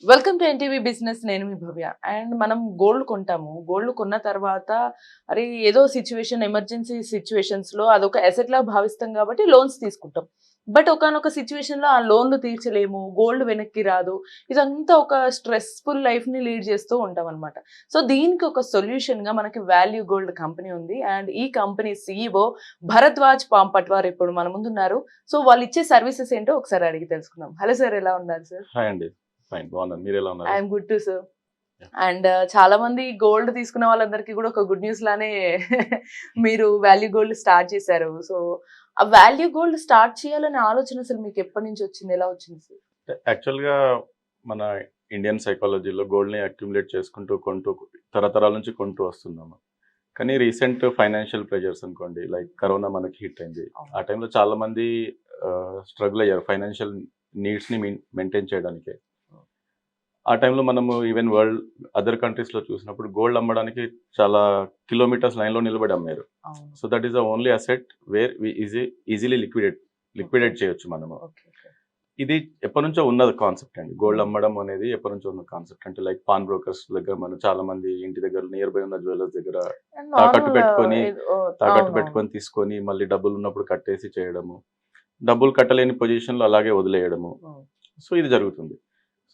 Welcome to NTV business. నేను మీ భవ్య. And మనం gold కొంటాము. Gold కొన్న తర్వాత అరే ఏదో సిచ్యువేషన్, ఎమర్జెన్సీ సిచ్యువేషన్స్‌లో అదొక అసెట్‌లా భావిస్తాం కాబట్టి లోన్స్ తీసుకుంటాం. బట్ ఒకానొక సిచ్యువేషన్‌లో ఆ లోన్‌లు తీర్చలేము. గోల్డ్ వెనక్కి రాదు. ఇదంతా ఒక స్ట్రెస్‌ఫుల్ లైఫ్‌ని లీడ్ చేస్తూ ఉంటామనమాట. సో దీనికి ఒక సొల్యూషన్‌గా మనకి వాల్యూ గోల్డ్ కంపెనీ ఉంది. అండ్ ఈ కంపెనీ సీఈఓ భరద్వాజ్ పాంపట్వార్ ఇప్పుడు మన ముందున్నారు. సో వాళ్ళిచ్చే సర్వీసెస్ ఏంటో ఒకసారి అడిగి తెలుసుకుందాం. హలో సార్, ఎలా ఉన్నారు సార్? హాయ్ అండి. ఫైన్ బాగున్నాను. మీరెలా ఉన్నారు? I'm good to sir. Yeah! And చాలా మంది గోల్డ్ తీసుకున్న వాళ్ళందరికీ కూడా ఒక గుడ్ న్యూస్ లానే మీరు వాల్యూ గోల్డ్ స్టార్ట్ చేశారు. సో ఆ వాల్యూ గోల్డ్ స్టార్ట్ చేయాలనే ఆలోచన అసలు మీకు ఎప్పటి నుంచి వచ్చింది? ఎలా వచ్చింది సార్? యాక్చువల్‌గా మన ఇండియన్ సైకాలజీలో గోల్డ్‌ని అక్యుములేట్ చేసుకుంటూ, కొంటూ తరతరాల నుంచి కొంటూ వస్తున్నాము. కానీ రీసెంట్ ఫైనాన్షియల్ ప్రెషర్స్ అనుకోండి, లైక్ కరోనా మనకి హిట్ అయింది. అవును. ఆ టైంలో చాలామంది స్ట్రగుల్ అయ్యారు ఫైనాన్షియల్ నీడ్స్‌ని మెయింటైన్ చేయడానికి. ఆ టైంలో మనము ఈవెన్ వరల్డ్ అదర్ కంట్రీస్‌లో చూసినప్పుడు గోల్డ్ అమ్మడానికి చాలా కిలోమీటర్స్ లైన్‌లో నిలబడి అమ్మారు. అవును. So that is the only asset where we easily okay. Liquidate చేయొచ్చు మనము. ఓకే. ఓకే. ఇది ఎప్పటినుంచో ఉన్నది కాన్సెప్ట్ అండి. గోల్డ్ హ్మ్. అమ్మడం అనేది ఎప్పటినుంచో ఉన్న కాన్సెప్ట్. అంటే లైక్ పాన్ బ్రోకర్స్ దగ్గర మనం చాలా మంది ఇంటి దగ్గర నియర్ బై ఉన్న జ్యువెల్లర్స్ దగ్గర అండ్ తాకట్టు నార్మల్ పెట్టుకొని, అవునవును. తీసుకొని మళ్ళీ డబ్బులున్నప్పుడు కట్టేసి చేయడము. డబ్బులు కట్టలేని పొజిషన్‌లో అలాగే వదిలేయడము. హ్మ్. సో ఇది జరుగుతుంది.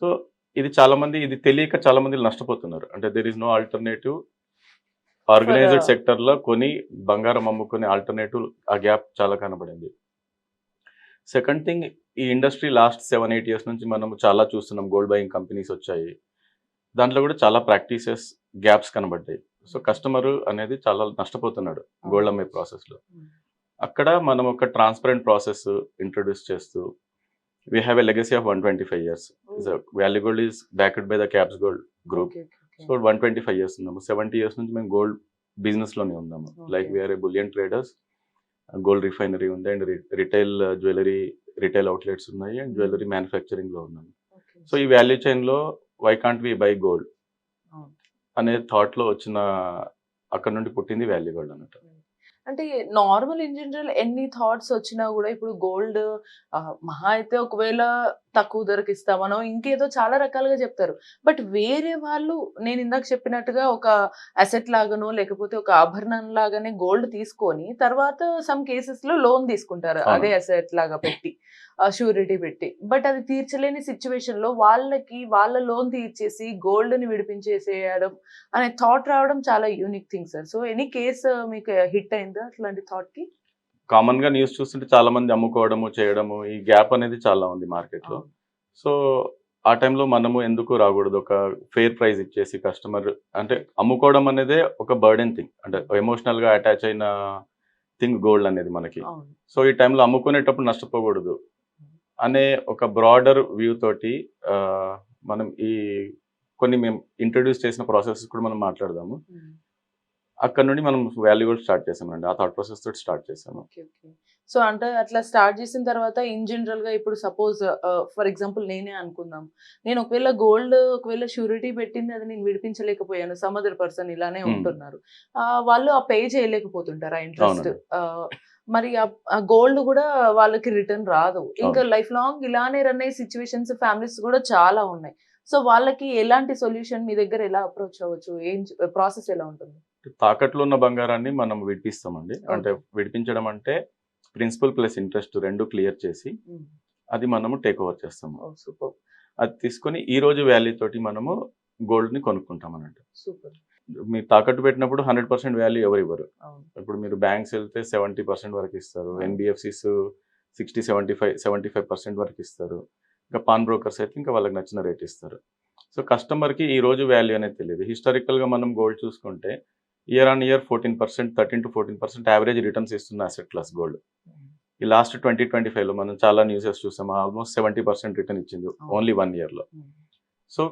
సో ఇది చాలామంది ఇది తెలియక చాలామంది నష్టపోతున్నారు. అంటే there is no alternative. For organised సెక్టార్‌లో కొని బంగారం అమ్ముకునే ఆల్టర్‌నేటివ్ ఆ గ్యాప్ చాలా కనబడింది. సెకండ్ థింగ్, ఈ ఇండస్ట్రీ లాస్ట్ 7, 8 ఇయర్స్ నుంచి మనం చాలా చూస్తున్నాం. గోల్డ్ బయింగ్ కంపెనీస్ వచ్చాయి. దాంట్లో కూడా చాలా ప్రాక్టీసెస్, గ్యాప్స్ కనబడ్డాయి. సో కస్టమరు అనేది చాలా నష్టపోతున్నాడు గోల్డ్ అమ్మే ప్రాసెస్‌లో. అక్కడ మనం ఒక ట్రాన్స్‌పరెంట్ ప్రాసెస్ ఇంట్రొడ్యూస్ చేస్తూ we have a legacy of 125 years. So value gold is backed by the caps gold group. Okay. Okay. So 125 years ఉన్నాము. 70 ఇయర్స్ నుంచి మేము గోల్డ్ బిజినెస్‌లోనే ఉన్నాము. Like okay. We are a bullion traders. Gold refinery ఉంది. And retail jewellery retail outlets ఉన్నాయి. And jewellery మ్యానుఫ్యాక్చరింగ్‌లో ఉన్నాము. Okay. So ఈ వాల్యూ చైన్‌లో why can't we buy gold అవును. అనే థాట్‌లో వచ్చిన అక్కడి నుండి పుట్టింది వాల్యూ గోల్డ్ అన్నట్టు. హ్మ్. అంటే నార్మల్ ఇన్ జనరల్ ఎన్ని థాట్స్ వచ్చినా గూడా ఇప్పుడు గోల్డ్ మహా అయితే ఒకవేళ తక్కువ ధరకిస్తామనో, ఇంకేదో చాలా రకాలుగా చెప్తారు. బట్ వేరే వాళ్ళు నేనిందాక చెప్పినట్టుగా ఒక అసెట్ లాగానో, లేకపోతే ఒక ఆభరణం లాగానే గోల్డ్ తీసుకొని, తర్వాత సమ్ కేసెస్‌లో లోన్ తీసుకుంటారు. అదే అవునండి. అసెట్ లాగా పెట్టి. ష్యూరిటీ పెట్టి. బట్ అది తీర్చలేని సిట్యుయేషన్‌లో వాళ్ళకి వాళ్ళ లోన్ తీర్చేసి గోల్డ్‌ని విడిపించేసేయడం అనే థాట్ రావడం చాలా unique thing sir. So, any case మీకు హిట్ అయిందా అట్లాంటి థాట్‌కి? కామన్‌గా న్యూస్ చూస్తుంటే చాలా మంది అమ్ముకోవడము, చేయడము ఈ గ్యాప్ అనేది చాలా ఉంది మార్కెట్‌లో. అవును. సో, ఆ టైంలో మనము ఎందుకు రాకూడదు? ఒక ఫెయిర్ ప్రైస్ ఇచ్చేసి కస్టమర్ అంటే అమ్ముకోవడం అనేదే ఒక బర్డెన్ థింగ్. అంటే ఎమోషనల్‌గా అటాచ్ అయిన థింగ్ గోల్డ్ అనేది మనకి. అవును. సో, ఈ టైంలో అమ్ముకునేటప్పుడు నష్టపోకూడదు అనే ఒక బ్రాడర్ వ్యూ తోటి ఆహ్, మనం కొన్ని మేము ఇంట్రొడ్యూస్ చేసిన ప్రాసెసెస్ కూడా మనం మాట్లాడదాము. హ్మ్. అక్కడి నుండి మనం వాల్యూ గోల్డ్ స్టార్ట్ చేసామండి. ఆ థాట్ ప్రాసెస్ తోటి స్టార్ట్ చేసాము. ఓకే. ఓకే. సో, అంటే అట్లా స్టార్ట్ చేసిన తర్వాత ఇన్ జనరల్‌గా ఇప్పుడు సపోజ్ ఫర్ ఎగ్జాంపుల్ నేనే అనుకుందాం. నేను ఒకవేళ ష్యూరిటీ పెట్టింది అది నేను విడిపించలేకపోయాను. సమ్ అదర్ పర్సన్ ఇలానే హ్మ్. ఉంటున్నారు. వాళ్ళు ఆ పే చేయలేకపోతుంటారు ఆ ఇంట్రెస్ట్. అవునండి. మరి ఆ గోల్డ్ గూడా వాళ్ళకి రిటర్న్ రాదు. ఇంకా అవును. లైఫ్ లాంగ్ ఇలానే రన్ అయ్యే సిట్యుయేషన్స్ ఫ్యామిలీస్ గూడా చాలా ఉన్నాయి. సో, వాళ్ళకి ఎలాంటి సొల్యూషన్ మీ దగ్గర ఎలా అప్రోచ్ అవ్వచ్చు? ప్రాసెస్ ఎలా ఉంటుంది? తాకట్టులో ఉన్న బంగారాన్ని మనం విడిపిస్తామండి. అంటే ఓకే. విడిపించడం అంటే ప్రిన్సిపల్ ప్లస్ ఇంట్రెస్ట్ 2 క్లియర్ చేసి హ్మ్. అది మనము టేక్ ఓవర్ చేస్తాము. ఓహ్! సూపర్. అది తీసుకొని ఈ రోజు వాల్యూ తోటి మనము గోల్డ్‌ని కొనుక్కుంటామన్నట్టు. సూపర్. మీరు తాకట్టు పెట్టినప్పుడు 100% వాల్యూ ఎవరివ్వరు. అవును. ఇప్పుడు మీరు బ్యాంక్స్ ఎళ్తే 70% వరకు ఇస్తారు. అవును. ఎన్‌బీఎఫ్‌సీస్ 60, 75% వరకు ఇస్తారు. ఇంకా పాన్ బ్రోకర్స్ అయితే ఇంకా వాళ్ళకి నచ్చిన రేట్ ఇస్తారు. సో, కస్టమర్‌కి ఈ రోజు వాల్యూ అనేది తెలీదు. హిస్టారికల్‌గా మనం గోల్డ్ చూసుకుంటే year on year 14%, 13-14% average returns ఇస్తున్న అసెట్ క్లాస్ గోల్డ్. హ్మ్. ఈ లాస్ట్ 2025లో మనం చాలా న్యూసెస్ చూసాం. ఆల్మోస్ట్ 70% రిటర్న్ ఇచ్చింది అవును. ఓన్లీ 1 ఇయర్‌లో. హ్మ్. సో,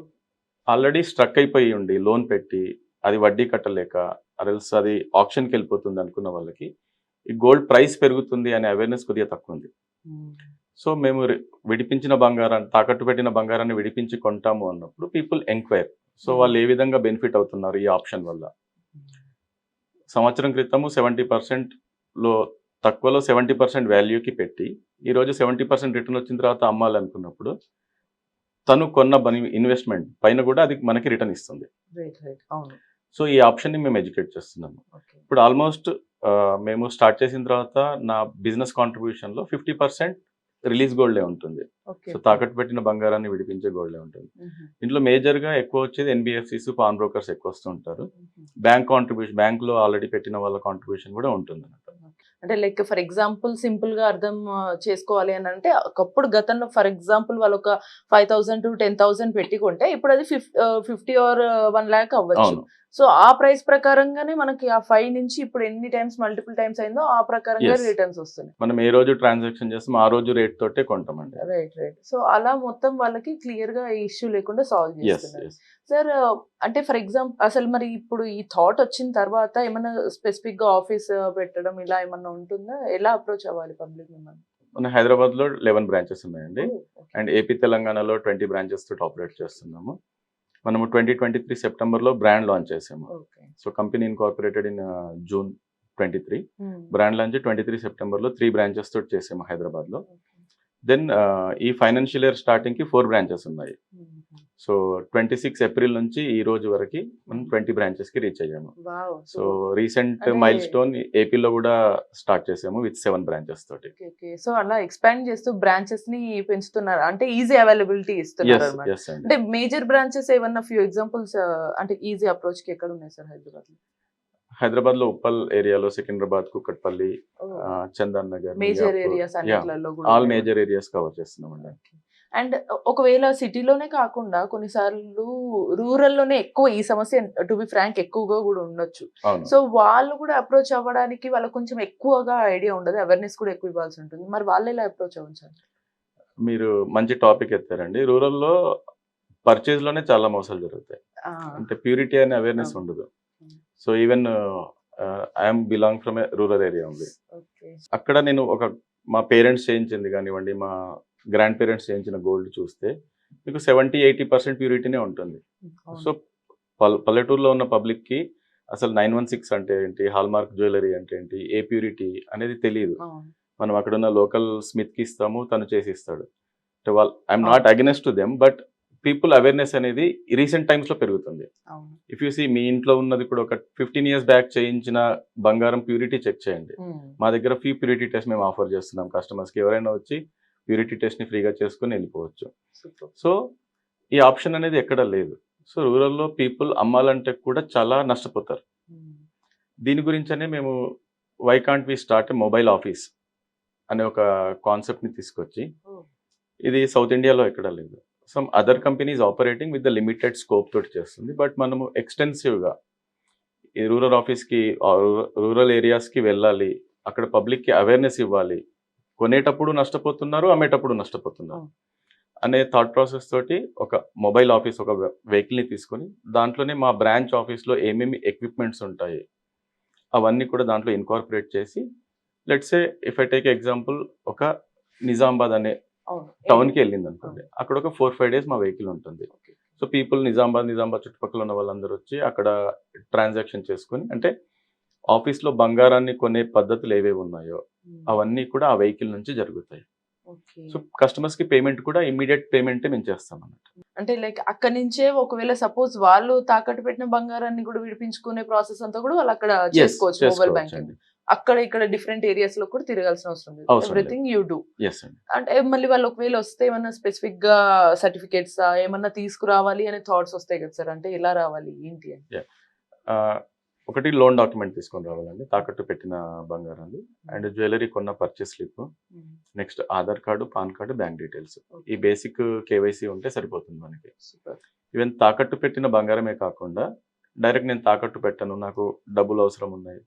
ఆల్రెడీ స్ట్రక్ అయిపోయి ఉండి లోన్ పెట్టి, అది వడ్డీ కట్టలేక ఆరెల్స్ అది ఆక్షన్‌కెళ్ళిపోతుంది అనుకున్న వాళ్ళకి, ఈ గోల్డ్ ప్రైస్ పెరుగుతుంది అనే అవేర్‌నెస్ కొద్దిగా తక్కువుంది. హ్మ్. సో, మేము విడిపించిన బంగారాన్ని తాకట్టు పెట్టిన బంగారాన్ని విడిపించి కొంటాము అన్నప్పుడు పీపుల్ ఎంక్వైర్. సో, హ్మ్. వాళ్ళు ఏ విధంగా బెనిఫిట్ అవుతున్నారు ఈ ఆప్షన్ వల్ల. హ్మ్. సంవత్సరం క్రితము 70%లో తక్కువలో 70% వాల్యూకి పెట్టి, ఈరోజు 70% రిటర్న్ వచ్చిన తర్వాత అమ్మాలనుకున్నప్పుడు, తను కొన్న ఇన్వెస్ట్మెంట్ పైన కూడా అది మనకి రిటర్న్ ఇస్తుంది. రైట్ రైట్ అవును. సో ఈ ఆప్షన్ని మేము ఎడ్యుకేట్ చేస్తున్నాము. ఓకే. ఇప్పుడు ఆల్మోస్ట్ మేము స్టార్ట్ చేసిన తర్వాత నా బిజినెస్ కాంట్రిబ్యూషన్లో 50% రిలీజ్ గోల్డే ఉంటుంది. ఓకే. సో తాకట్టు పెట్టిన బంగారాన్ని విడిపించే గోల్డే ఉంటుంది. ఇందులో మేజర్గా ఎక్కువ వచ్చేది ఎన్బిఎఫ్సిస్, పాన్ బ్రోకర్స్ ఎక్కువ వస్తూ ఉంటారు. బ్యాంక్ కాంట్రిబ్యూషన్, బ్యాంక్లో ఆల్రెడీ పెట్టిన వాళ్ళ కాంట్రిబ్యూషన్ కూడా ఉంటుంది అన్నట్టు. అంటే లైక్ ఫర్ ఎగ్జాంపుల్ సింపుల్ గా అర్థం చేసుకోవాలి అని అంటే ఒకప్పుడు గతంలో ఫర్ ఎగ్జాంపుల్ వాళ్ళు ఒక 5,000 to 10,000 పెట్టి కొంటే ఇప్పుడు అది 50 or 1 lakh అవ్వచ్చు. అవును. సో ఆ ప్రైస్ ప్రకారంగానే మనకి ఆ 5 నుంచి ఇప్పుడు ఎన్ని టైమ్స్ మల్టిపుల్ టైమ్స్ అయిందో ఆ ప్రకారంగా Yes. రిటర్న్స్ వస్తున్నాయి. మనం ఏ రోజు ట్రాన్సాక్షన్ చేస్తాం ఆ రోజు రేట్ తోటే కొంటామండి. Right right. సో అలా మొత్తం వాళ్ళకి క్లియర్ గా ఇష్యూ లేకుండా సాల్వ్ ఎస్ చేస్తున్నారు. ఎస్. సార్ అంటే ఫర్ ఎగ్జాంపుల్ అసలు మరి ఇప్పుడు ఈ థాట్ వచ్చిన తర్వాత ఏమన్నా స్పెసిఫిక్ గా ఆఫీస్ పెట్టడం ఇలా ఏమన్నా ఉంటుందా? ఎలా అప్రోచ్ అవ్వాలి పబ్లిక్ మిమ్మల్ని? మన హైదరాబాద్లో 11 బ్రాంచెస్ ఉన్నాయండి. Oh, okay. అండ్ ఏపీ తెలంగాణలో 20 బ్రాంచెస్ తోటి ఆపరేట్ చేస్తున్నాము. మనము 2023 సెప్టెంబర్లో బ్రాండ్ లాంచ్ చేసాము. Okay. So company incorporated in June 23. Hmm. Brand launch 23 సెప్టెంబర్లో 3 బ్రాంచెస్ తోటి చేసాము హైదరాబాద్లో. Okay. దెన్ ఈ ఫైనాన్షియల్ ఇయర్ స్టార్టింగ్కి 4 బ్రాంచెస్ ఉన్నాయి. Mhm. సో 26 ఏప్రిల్ నుంచి ఈ రోజు వరకు మనం 20 బ్రాంచెస్కి రీచ్ అయ్యాము. Wow. సో రీసెంట్ అంటే- మైల్ స్టోన్ ఏపీలో కూడా స్టార్ట్ చేసాము విత్ 7 బ్రాంచెస్ తోటి. Okay, okay. సో అలా ఎక్స్పాండ్ చేస్తూ బ్రాంచెస్ ని పెంచుతున్నారు అంటే ఈజీ అవైలబిలిటీ ఇస్తున్నారు ఎస్ అన్నమాట. ఎస్ అండి. అంటే మేజర్ బ్రాంచెస్ ఏమన్నా ఫ్యూ ఎగ్జాంపుల్స్ అంటే ఈజీ అప్రోచ్ కి ఎక్కడ ఉన్నాయి సార్ హైదరాబాద్ లో? హైదరాబాద్లో ఉప్పల్ ఏరియాలో, సికింద్రాబాద్, కుక్కట్పల్లి, చందన్ నగర్, మేజర్ ఏరియాస్ అన్నిట్లలో కూడా ఆల్ మేజర్ ఏరియాస్ కవర్ చేస్తున్నామండి. అండ్ ఒకవేళ సిటీలోనే కాకుండా కొన్నిసార్లు రూరల్ లోనే ఎక్కువ ఈ సమస్య టు బి ఫ్రాంక్ ఎక్కువగా కూడా ఉండొచ్చు. అవును. సో వాళ్ళు కూడా అప్రోచ్ అవ్వడానికి వాళ్ళకి కొంచెం ఎక్కువగా ఐడియా ఉండదు, అవేర్నెస్ కూడా ఎక్కువ ఇవ్వాల్సి ఉంటుంది. మరి వాళ్ళు ఎలా అప్రోచ్ అవ్వచ్చు? మీరు మంచి టాపిక్ ఎత్తారండి. రూరల్లో పర్చేజ్ లోనే చాలా మోసాలు జరుగుతాయి. అంటే ప్యూరిటీ అనే అవేర్నెస్ అవును. ఉండదు. So even I'm belong from A rural area ఉంది. ఓకే. అక్కడ నేను మా పేరెంట్స్ చేయించింది కానివ్వండి, మా గ్రాండ్ పేరెంట్స్ చేయించిన గోల్డ్ చూస్తే మీకు 70-80% ప్యూరిటీనే ఉంటుంది. సో పల్లెటూరులో ఉన్న పబ్లిక్కి అసలు 916 అంటే ఏంటి, హాల్మార్క్ జ్యువెలరీ అంటే ఏంటి, ఏ ప్యూరిటీ అనేది తెలియదు. మనం అక్కడ ఉన్న లోకల్ స్మిత్కి ఇస్తాము, తను చేసి ఇస్తాడు. అంటే వాళ్ళు I'm not against to them, but people awareness అనేది రీసెంట్ టైమ్స్లో పెరుగుతుంది. ఇఫ్ యూ సీ, మీ ఇంట్లో ఉన్నది కూడా ఒక 15 years బ్యాక్ చేయించిన బంగారం ప్యూరిటీ చెక్ చేయండి. మా దగ్గర ఫ్రీ ప్యూరిటీ టెస్ట్ మేము ఆఫర్ చేస్తున్నాం కస్టమర్స్కి. ఎవరైనా వచ్చి ప్యూరిటీ టెస్ట్ని ఫ్రీగా చేసుకుని వెళ్ళిపోవచ్చు. సో ఈ ఆప్షన్ అనేది ఎక్కడ లేదు. సో రూరల్లో పీపుల్ అమ్మాలంటే కూడా చాలా నష్టపోతారు. దీని గురించనే మేము why can't we start mobile office అనే ఒక కాన్సెప్ట్ని తీసుకొచ్చి, ఇది సౌత్ ఇండియాలో ఎక్కడ లేదు. Some other companies operating with the limited scope తోటి చేస్తుంది. బట్ మనము ఎక్స్టెన్సివ్గా ఈ రూరల్ ఆఫీస్కి, రూరల్ ఏరియాస్కి వెళ్ళాలి, అక్కడ పబ్లిక్కి అవేర్నెస్ ఇవ్వాలి. కొనేటప్పుడు నష్టపోతున్నారు, అమ్మేటప్పుడు నష్టపోతున్నారు అనే థాట్ ప్రాసెస్ తోటి ఒక మొబైల్ ఆఫీస్, ఒక వెహికల్ని తీసుకొని దాంట్లోనే మా బ్రాంచ్ ఆఫీస్లో ఏమేమి ఎక్విప్మెంట్స్ ఉంటాయి అవన్నీ కూడా దాంట్లో ఇన్కార్పొరేట్ చేసి, let's say if I take example, ఒక నిజామాబాద్ అనే టౌన్కి వెళ్ళింది అనుకోండి, అక్కడ ఒక 4-5 days మా వెహికల్ ఉంటుంది. సో పీపుల్ నిజామాబాద్ చుట్టుపక్కల ఉన్న వాళ్ళందరూ వచ్చి అక్కడ ట్రాన్సాక్షన్ చేసుకొని, అంటే ఆఫీస్లో బంగారాన్ని కొనే పద్ధతులు ఏవేవి ఉన్నాయో అవన్నీ కూడా ఆ వెహికల్ నుంచి జరుగుతాయి. సో కస్టమర్స్ కి పేమెంట్ కూడా ఇమ్మీడియట్ పేమెంటే మేము చేస్తాం అన్నట్టు. అంటే లైక్ అక్కడ నుంచే ఒకవేళ సపోజ్ వాళ్ళు తాకట్టు పెట్టిన బంగారాన్ని కూడా విడిపించుకునే ప్రాసెస్ అంతా కూడా వాళ్ళు అక్కడ చేసుకోవచ్చు మొబైల్ బ్యాంకింగ్. అక్కడ ఇక్కడ డిఫరెంట్ ఏరియాస్ లో కూడా తిరగాల్సిన అవసరం లేదు, ఎవ్రీథింగ్ యూ డూ. అంటే మళ్ళీ వాళ్ళు ఒకవేళ వస్తే ఏమన్నా స్పెసిఫిక్ గా సర్టిఫికేట్స్ ఏమన్నా తీసుకురావాలి అనే థాట్స్ వస్తాయి కదా సార్, అంటే ఎలా రావాలి ఏంటి అని? ఒకటి లోన్ డాక్యుమెంట్ తీసుకొని రావాలండి, తాకట్టు పెట్టిన బంగారాన్ని, అండ్ జ్యువెలరీ కొన్న purchase slip, next Aadhaar card, pan card, bank details. ఈ బేసిక్ కేవైసీ ఉంటే సరిపోతుంది మనకి. ఈవెన్ తాకట్టు పెట్టిన బంగారమే కాకుండా డైరెక్ట్ నేను తాకట్టు పెట్టను, నాకు డబ్బులు అవసరం ఉన్నాయి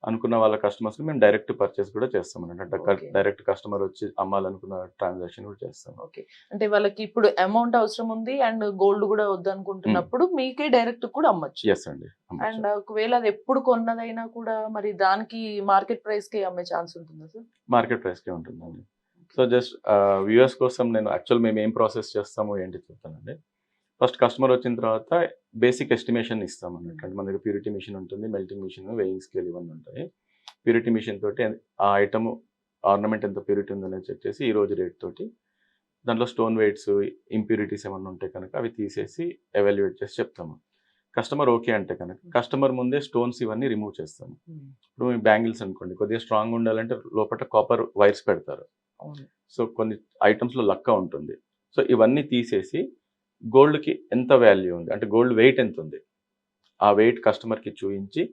అనుకున్న వాళ్ళ కస్టమర్స్ మేము డైరెక్ట్ పర్చేస్ కూడా చేస్తాం అంటే డైరెక్ట్ కస్టమర్ వచ్చి అమ్మాలనుకున్న ట్రాన్సాక్షన్ కూడా చేస్తాం. ఓకే. అంటే వాళ్ళకి ఇప్పుడు అమౌంట్ అవసరం ఉంది అండ్ గోల్డ్ కూడా వద్దు అనుకుంటున్నప్పుడు మీకే డైరెక్ట్ కూడా అమ్మచ్చు. ఎస్ అండి. అండ్ ఒకవేళ అది ఎప్పుడు కొన్నదైనా కూడా మరి దానికి మార్కెట్ ప్రైస్ కి అమ్మే ఛాన్స్ ఉంటుందా సార్? మార్కెట్ ప్రైస్ కే ఉంటుందండి. సో జస్ట్ వ్యూవర్స్ కోసం నేను యాక్చువల్ మేము ఏం ప్రాసెస్ చేస్తామో ఏంటి చెప్తానండి. ఫస్ట్ కస్టమర్ వచ్చిన తర్వాత బేసిక్ ఎస్టిమేషన్ ఇస్తాం అన్నట్టు. అంటే మన దగ్గర ప్యూరిటీ మిషన్ ఉంటుంది, మెల్టింగ్ మిషన్, వెయింగ్ స్కేల్ ఇవన్నీ ఉంటాయి. ప్యూరిటీ మిషన్ తోటి ఆ ఐటమ్ ఆర్నమెంట్ ఎంత ప్యూరిటీ ఉందనేది చెక్ చేసి ఈ రోజు రేట్ తోటి దాంట్లో స్టోన్ వెయిట్స్, ఇంప్యూరిటీస్ ఏమన్నా ఉంటే కనుక అవి తీసేసి ఎవాల్యుయేట్ చేసి చెప్తాము. కస్టమర్ ఓకే అంటే కనుక కస్టమర్ ముందే స్టోన్స్ ఇవన్నీ రిమూవ్ చేస్తాము. ఇప్పుడు మీ బ్యాంగిల్స్ అనుకోండి, కొద్దిగా స్ట్రాంగ్ ఉండాలంటే లోపల కాపర్ వైర్స్ పెడతారు. అవును. సో కొన్ని ఐటమ్స్లో లక్క ఉంటుంది. సో ఇవన్నీ తీసేసి గోల్డ్కి ఎంత వాల్యూ ఉంది, అంటే గోల్డ్ వెయిట్ ఎంత ఉంది, ఆ వెయిట్ కస్టమర్కి చూపించి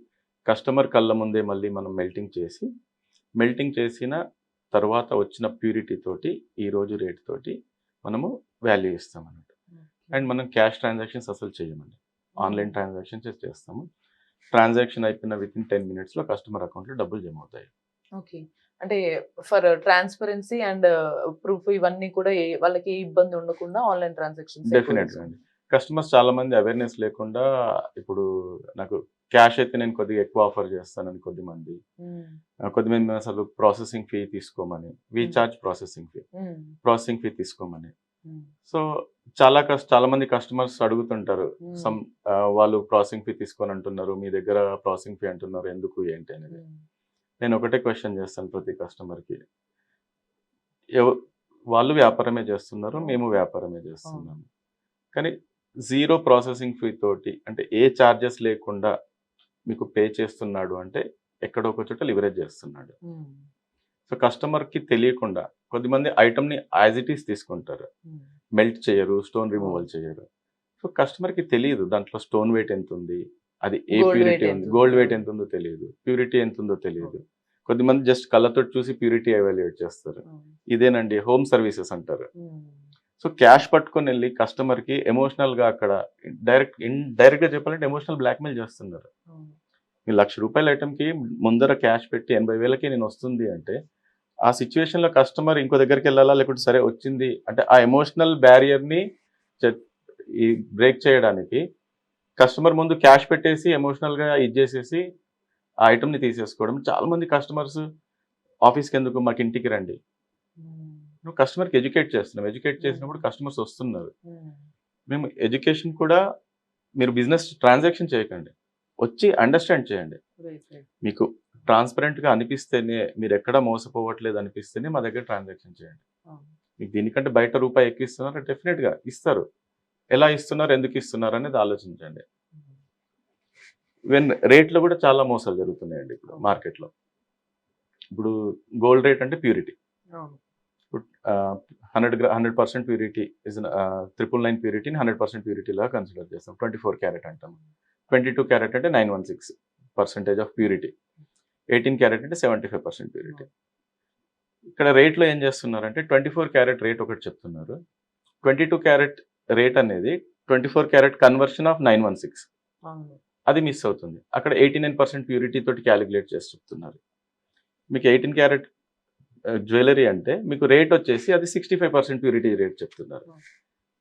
కస్టమర్ కళ్ళ ముందే మళ్ళీ మనం మెల్టింగ్ చేసిన తర్వాత వచ్చిన ప్యూరిటీ తోటి ఈరోజు రేట్ తోటి మనము వాల్యూ ఇస్తాం అన్నట్టు. అండ్ మనం క్యాష్ ట్రాన్సాక్షన్స్ అసలు చేయమండి, ఆన్లైన్ ట్రాన్సాక్షన్స్ చేస్తాము. ట్రాన్సాక్షన్ అయిపోయిన వితిన్ 10 మినిట్స్లో కస్టమర్ అకౌంట్లో డబ్బులు జమ అవుతాయి. ఓకే. అంటే ఫర్ ట్రాన్స్పరెన్సీ అండ్ ప్రూఫ్ ఇవన్నీ కూడా వాళ్ళకి ఏ ఇబ్బంది ఉండకుండా ఆన్లైన్ ట్రాన్సాక్షన్స్ డెఫినెట్గా అండి. కస్టమర్స్ చాలా మంది అవేర్నెస్ లేకుండా ఇప్పుడు నాకు క్యాష్ అయితే నేను కొద్దిగా ఎక్కువ ఆఫర్ చేస్తానని కొద్దిమంది, కొద్దిమంది అసలు ప్రాసెసింగ్ ఫీ తీసుకోమని, వీ చార్జ్ ప్రాసెసింగ్ ఫీ తీసుకోమని. సో చాలా మంది కస్టమర్స్ అడుగుతుంటారు, వాళ్ళు ప్రాసెసింగ్ ఫీ తీసుకొని అంటున్నారు, మీ దగ్గర ప్రాసెసింగ్ ఫీ అంటున్నారు, ఎందుకు ఏంటి అనేది. నేను ఒకటే క్వశ్చన్ చేస్తాను ప్రతి కస్టమర్కి, వాళ్ళు వ్యాపారమే చేస్తున్నారు, మేము వ్యాపారమే చేస్తున్నాము, కానీ జీరో ప్రాసెసింగ్ ఫీ తోటి అంటే ఏ ఛార్జెస్ లేకుండా మీకు పే చేస్తున్నాడు అంటే ఎక్కడో ఒక చోట లివరేజ్ చేస్తున్నాడు. సో కస్టమర్కి తెలియకుండా కొద్దిమంది ఐటమ్ని యాజ్ ఇట్ ఈస్ తీసుకుంటారు, మెల్ట్ చేయరు, స్టోన్ రిమూవల్ చేయరు. సో కస్టమర్కి తెలియదు దాంట్లో స్టోన్ వెయిట్ ఎంత ఉంది, అది ఏ ప్యూరిటీ ఉంది, గోల్డ్ వెయిట్ ఎంత ఉందో తెలియదు, ప్యూరిటీ ఎంత ఉందో తెలియదు. కొద్దిమంది జస్ట్ కళ్ళతో చూసి ప్యూరిటీ ఎవాల్యుయేట్ చేస్తారు. ఇదేనండి హోమ్ సర్వీసెస్ అంటారు. సో క్యాష్ పట్టుకొని వెళ్ళి కస్టమర్కి ఎమోషనల్గా అక్కడ డైరెక్ట్గా చెప్పాలంటే ఎమోషనల్ బ్లాక్మెయిల్ చేస్తున్నారు. మీ ₹1,00,000 ఐటమ్కి ముందర క్యాష్ పెట్టి 80,000కి నేను వస్తుంది అంటే ఆ సిచ్యువేషన్లో కస్టమర్ ఇంకో దగ్గరికి వెళ్ళాలా, లేకుంటే సరే వచ్చింది అంటే ఆ ఎమోషనల్ బ్యారియర్ని ఈ బ్రేక్ చేయడానికి కస్టమర్ ముందు క్యాష్ పెట్టేసి ఎమోషనల్గా ఇచ్చేసేసి ఆ ఐటమ్ని తీసేసుకోవడం. చాలా మంది కస్టమర్స్ ఆఫీస్కి ఎందుకు, మాకు ఇంటికి రండి. నువ్వు కస్టమర్కి ఎడ్యుకేట్ చేస్తున్నావు, ఎడ్యుకేట్ చేసినప్పుడు కస్టమర్స్ వస్తున్నారు. మేము ఎడ్యుకేషన్ కూడా, మీరు బిజినెస్ ట్రాన్సాక్షన్ చేయకండి, వచ్చి అండర్స్టాండ్ చేయండి. మీకు ట్రాన్స్పరెంట్గా అనిపిస్తేనే, మీరు ఎక్కడ మోసపోవట్లేదు అనిపిస్తేనే మా దగ్గర ట్రాన్సాక్షన్ చేయండి. మీకు దీనికంటే బయట రూపాయి ఎక్కువ ఇస్తున్నారు, డెఫినెట్గా ఇస్తారు. ఎలా ఇస్తున్నారు, ఎందుకు ఇస్తున్నారు అనేది ఆలోచించండి. ఈవెన్ రేట్లో కూడా చాలా మోసాలు జరుగుతున్నాయండి ఇప్పుడు మార్కెట్లో. ఇప్పుడు గోల్డ్ రేట్ అంటే ప్యూరిటీ, 100% ప్యూరిటీ ఇస్ 999 ప్యూరిటీని 100% ప్యూరిటీలా కన్సిడర్ చేస్తాం. 24 క్యారెట్ అంటాం. 22 క్యారెట్ అంటే 916% ఆఫ్ ప్యూరిటీ. 18 క్యారెట్ అంటే 75% ప్యూరిటీ. ఇక్కడ రేట్లో ఏం చేస్తున్నారంటే 24 క్యారెట్ రేట్ ఒకటి చెప్తున్నారు, 22 క్యారెట్ రేట్ అనేది 24 క్యారెట్ కన్వర్షన్ ఆఫ్ 916, అది మిస్ అవుతుంది. అక్కడ 89% ప్యూరిటీ తోటి క్యాలిక్యులేట్ చేసి చెప్తున్నారు. మీకు 18 క్యారెట్ జ్యువెలరీ అంటే మీకు రేట్ వచ్చేసి అది 65% ప్యూరిటీ రేట్ చెప్తున్నారు.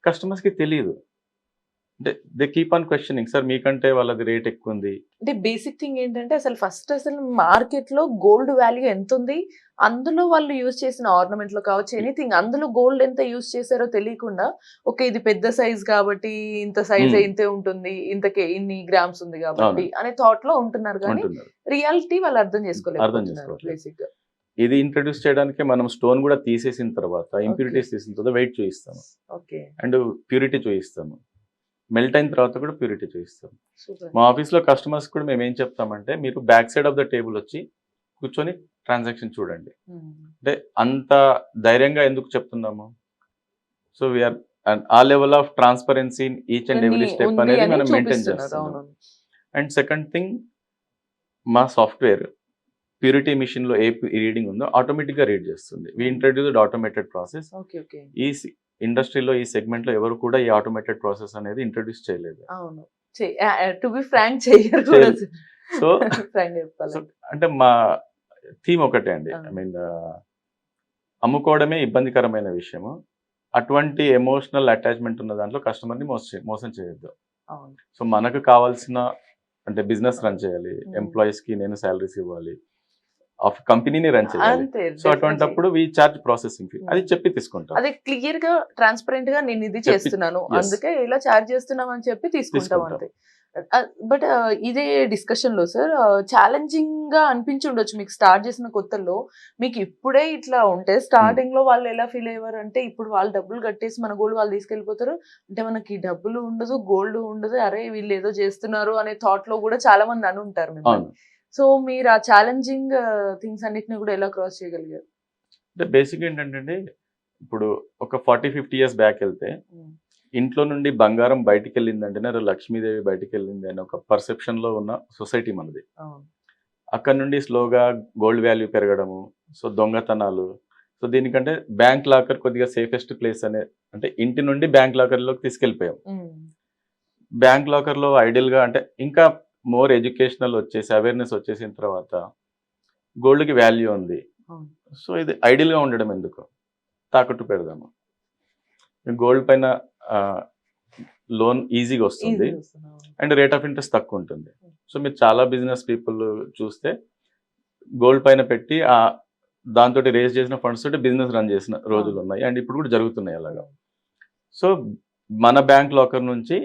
కస్టమర్స్కి తెలియదు, అంటే they keep on questioning, sir మీకంటే వాళ్ళది రేట్ ఎక్కువ ఉంది. అంటే బేసిక్ థింగ్ ఏంటంటే అసలు మార్కెట్ లో గోల్డ్ వాల్యూ ఎంత ఉంది, అందులో వాళ్ళు యూజ్ చేసిన ఆర్నమెంట్ లో కావచ్చు, ఎనీథింగ్ అందులో గోల్డ్ ఎంత యూజ్ చేశారో తెలియకుండా, ఓకే ఇది పెద్ద సైజ్ కాబట్టి ఇంత సైజ్ ఇంతే ఉంటుంది, ఇంతకే ఇన్ని గ్రామ్స్ ఉంది కాబట్టి అనే థాట్ లో ఉంటున్నారు, కానీ రియాలిటీ వాళ్ళు అర్థం చేసుకోలేదు బేసిక్ గా. ఇది ఇంట్రడ్యూస్ చేయడానికి మనం స్టోన్ కూడా తీసేసిన తర్వాత, ఇంప్యూరిటీస్ తీసిన తర్వాత వెయిట్ చూపిస్తాము, అండ్ ప్యూరిటీ చూపిస్తాము, మెల్ట్ అయిన తర్వాత కూడా ప్యూరిటీ చూపిస్తాం. మా ఆఫీస్లో కస్టమర్స్ కూడా మేము ఏం చెప్తామంటే, మీరు back side of the table వచ్చి కూర్చొని ట్రాన్సాక్షన్ చూడండి. అంటే అంత ధైర్యంగా ఎందుకు చెప్తున్నాము, సో వీఆర్ ఆ level of transparency each and every step అనేది మనం మెయింటైన్ చేస్తున్నాం. అండ్ సెకండ్ థింగ్, మా సాఫ్ట్వేర్ ప్యూరిటీ మిషన్లో ఏ రీడింగ్ ఉందో ఆటోమేటిక్గా రీడ్ చేస్తుంది. వి ఇంట్రడ్యూస్డ్ ఆటోమేటెడ్ ప్రాసెస్. ఈ ఇండస్ట్రీలో ఈ సెగ్మెంట్ లో ఎవరు కూడా ఈ ఆటోమేటెడ్ ప్రాసెస్ అనేది ఇంట్రడ్యూస్ చేయలేదు. సో అంటే మా థీమ్ ఒకటే అండి, ఐ మీన్ అమ్ముకోవడమే ఇబ్బందికరమైన విషయము, అటువంటి ఎమోషనల్ అటాచ్మెంట్ ఉన్న దాంట్లో కస్టమర్ని మోసం చేయొద్దు. సో మనకు కావాల్సిన అంటే బిజినెస్ రన్ చేయాలి, ఎంప్లాయీస్కి నేను శాలరీస్ ఇవ్వాలి, ఆఫ్ కంపెనీని రన్ చేయాలి. అంతే సో అటువంటిప్పుడు వి చార్జ్ ప్రాసెసింగ్ ఫీ, అది చెప్పి తీసుకుంటాం. అదే క్లియర్ గా ట్రాన్స్పరెంట్ గా నేను ఇది చెప్పి- చేస్తున్నాను yes. అందుకే ఇలా చార్జ్ చేస్తున్నాం అని చెప్పి తీసుకుంటాం తీసుకుంటాం. అంతే. బట్ ఇదే డిస్కషన్ లో సార్ ఛాలెంజింగ్ గా అనిపించి ఉండొచ్చు మీకు స్టార్ట్ చేసిన కొత్తలో. మీకు ఇప్పుడే ఇట్లా ఉంటే స్టార్టింగ్ లో వాళ్ళు ఎలా ఫీల్ అయ్యేవారు అంటే ఇప్పుడు వాళ్ళు డబ్బులు కట్టేసి మన గోల్డ్ వాళ్ళు తీసుకెళ్లిపోతారు అంటే మనకి డబ్బులు ఉండదు గోల్డ్ ఉండదు అరే వీళ్ళు ఏదో చేస్తున్నారు అనే థాట్ లో కూడా చాలా మంది అని ఉంటారు మిమ్మల్ని. అవును. సో మీరు ఆ ఛాలెంజింగ్ థింగ్స్ అన్నిటిని కూడా ఎలా క్రాస్ చేయగలిగారు? అంటే బేసిక్ ఏంటంటే ఇప్పుడు ఒక 40-50 ఇయర్స్ బ్యాక్ వెళ్తే ఇంట్లో నుండి బంగారం బయటికి వెళ్ళిందంటేనే అరే లక్ష్మీదేవి బయటికి వెళ్ళింది అనే ఒక పర్సెప్షన్ లో ఉన్న సొసైటీ మనది. అవును. అక్కడ నుండి స్లోగా గోల్డ్ వాల్యూ పెరగడము, సో దొంగతనాలు. సో దీనికంటే బ్యాంక్ లాకర్ కొద్దిగా సేఫెస్ట్ ప్లేస్ అనే, అంటే ఇంటి నుండి బ్యాంక్ లాకర్లోకి తీసుకెళ్ళిపోయాం. బ్యాంక్ లాకర్లో ఐడియల్గా అంటే ఇంకా మోర్ ఎడ్యుకేషనల్ వచ్చేసి అవేర్నెస్ వచ్చేసిన తర్వాత గోల్డ్కి వాల్యూ ఉంది. అవును. సో ఇది ఐడియల్గా ఉండడం ఎందుకు, తాకట్టు పెడదాము. గోల్డ్ పైన లోన్ ఈజీగా వస్తుంది అండ్ రేట్ ఆఫ్ ఇంట్రెస్ట్ తక్కువ ఉంటుంది. సో మీరు చాలా బిజినెస్ పీపుల్ చూస్తే గోల్డ్ పైన పెట్టి దాంతో రేస్ చేసిన ఫండ్స్ తోటి బిజినెస్ రన్ చేసిన రోజులు ఉన్నాయి అండ్ ఇప్పుడు కూడా జరుగుతున్నాయి అలాగా. సో మన బ్యాంక్ లాకర్ నుంచి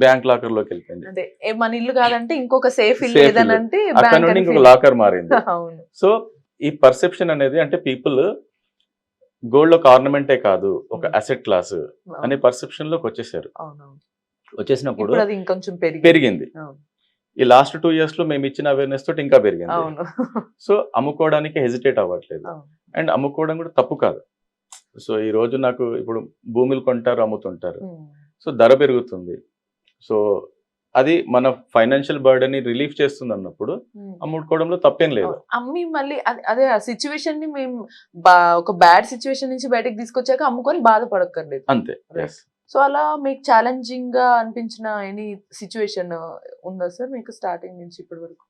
బ్యాంక్ లాకర్ లోకి వెళ్ళిపోయింది. అదే మన ఇల్లు కాదంటే ఇంకొక సేఫ్ ఇల్లు Safe ఏదనంటే అక్కడ బ్యాంక్ నుండి అని ఇంకొక feel. లాకర్ మారింది. అవును. సో ఈ పర్సెప్షన్ అనేది అంటే పీపుల్ గోల్డ్ ఒక ఆర్నమెంటే కాదు ఒక అసెట్ క్లాస్ అనే పర్సెప్షన్ లోకి వచ్చేసారు. అవునవును. వచ్చేసినప్పుడు ఇప్పుడు అది ఇంకొంచెం పెరిగింది. అవును. ఈ లాస్ట్ 2 years లో మేము ఇచ్చిన అవేర్నెస్ తోటి ఇంకా పెరిగింది. అవును. సో అమ్ముకోవడానికి హెజిటేట్ అవ్వట్లేదు అవును. అండ్ అమ్ముకోవడం కూడా తప్పు కాదు. సో ఈ రోజు నాకు ఇప్పుడు భూములు కొంటారు, అమ్ముతుంటారు. సో ధర పెరుగుతుంది. సో అది మన ఫైనాన్షియల్ బర్డెన్ ని రిలీఫ్ చేస్తుంది అన్నప్పుడు అమ్ముకోవడంలో తప్పేం లేదు. అమ్మి మళ్ళీ అదే ఆ సిచ్యువేషన్ ని మేము ఒక బ్యాడ్ సిచ్యువేషన్ నుంచి బయటకు తీసుకొచ్చాక అమ్ముకొని బాధపడక్కర్లేదు. అంతే. Right. సో అలా మీకు ఛాలెంజింగ్ గా అనిపించిన ఎనీ సిచ్యువేషన్ ఉందా సార్ మీకు స్టార్టింగ్ నుంచి ఇప్పటి వరకు?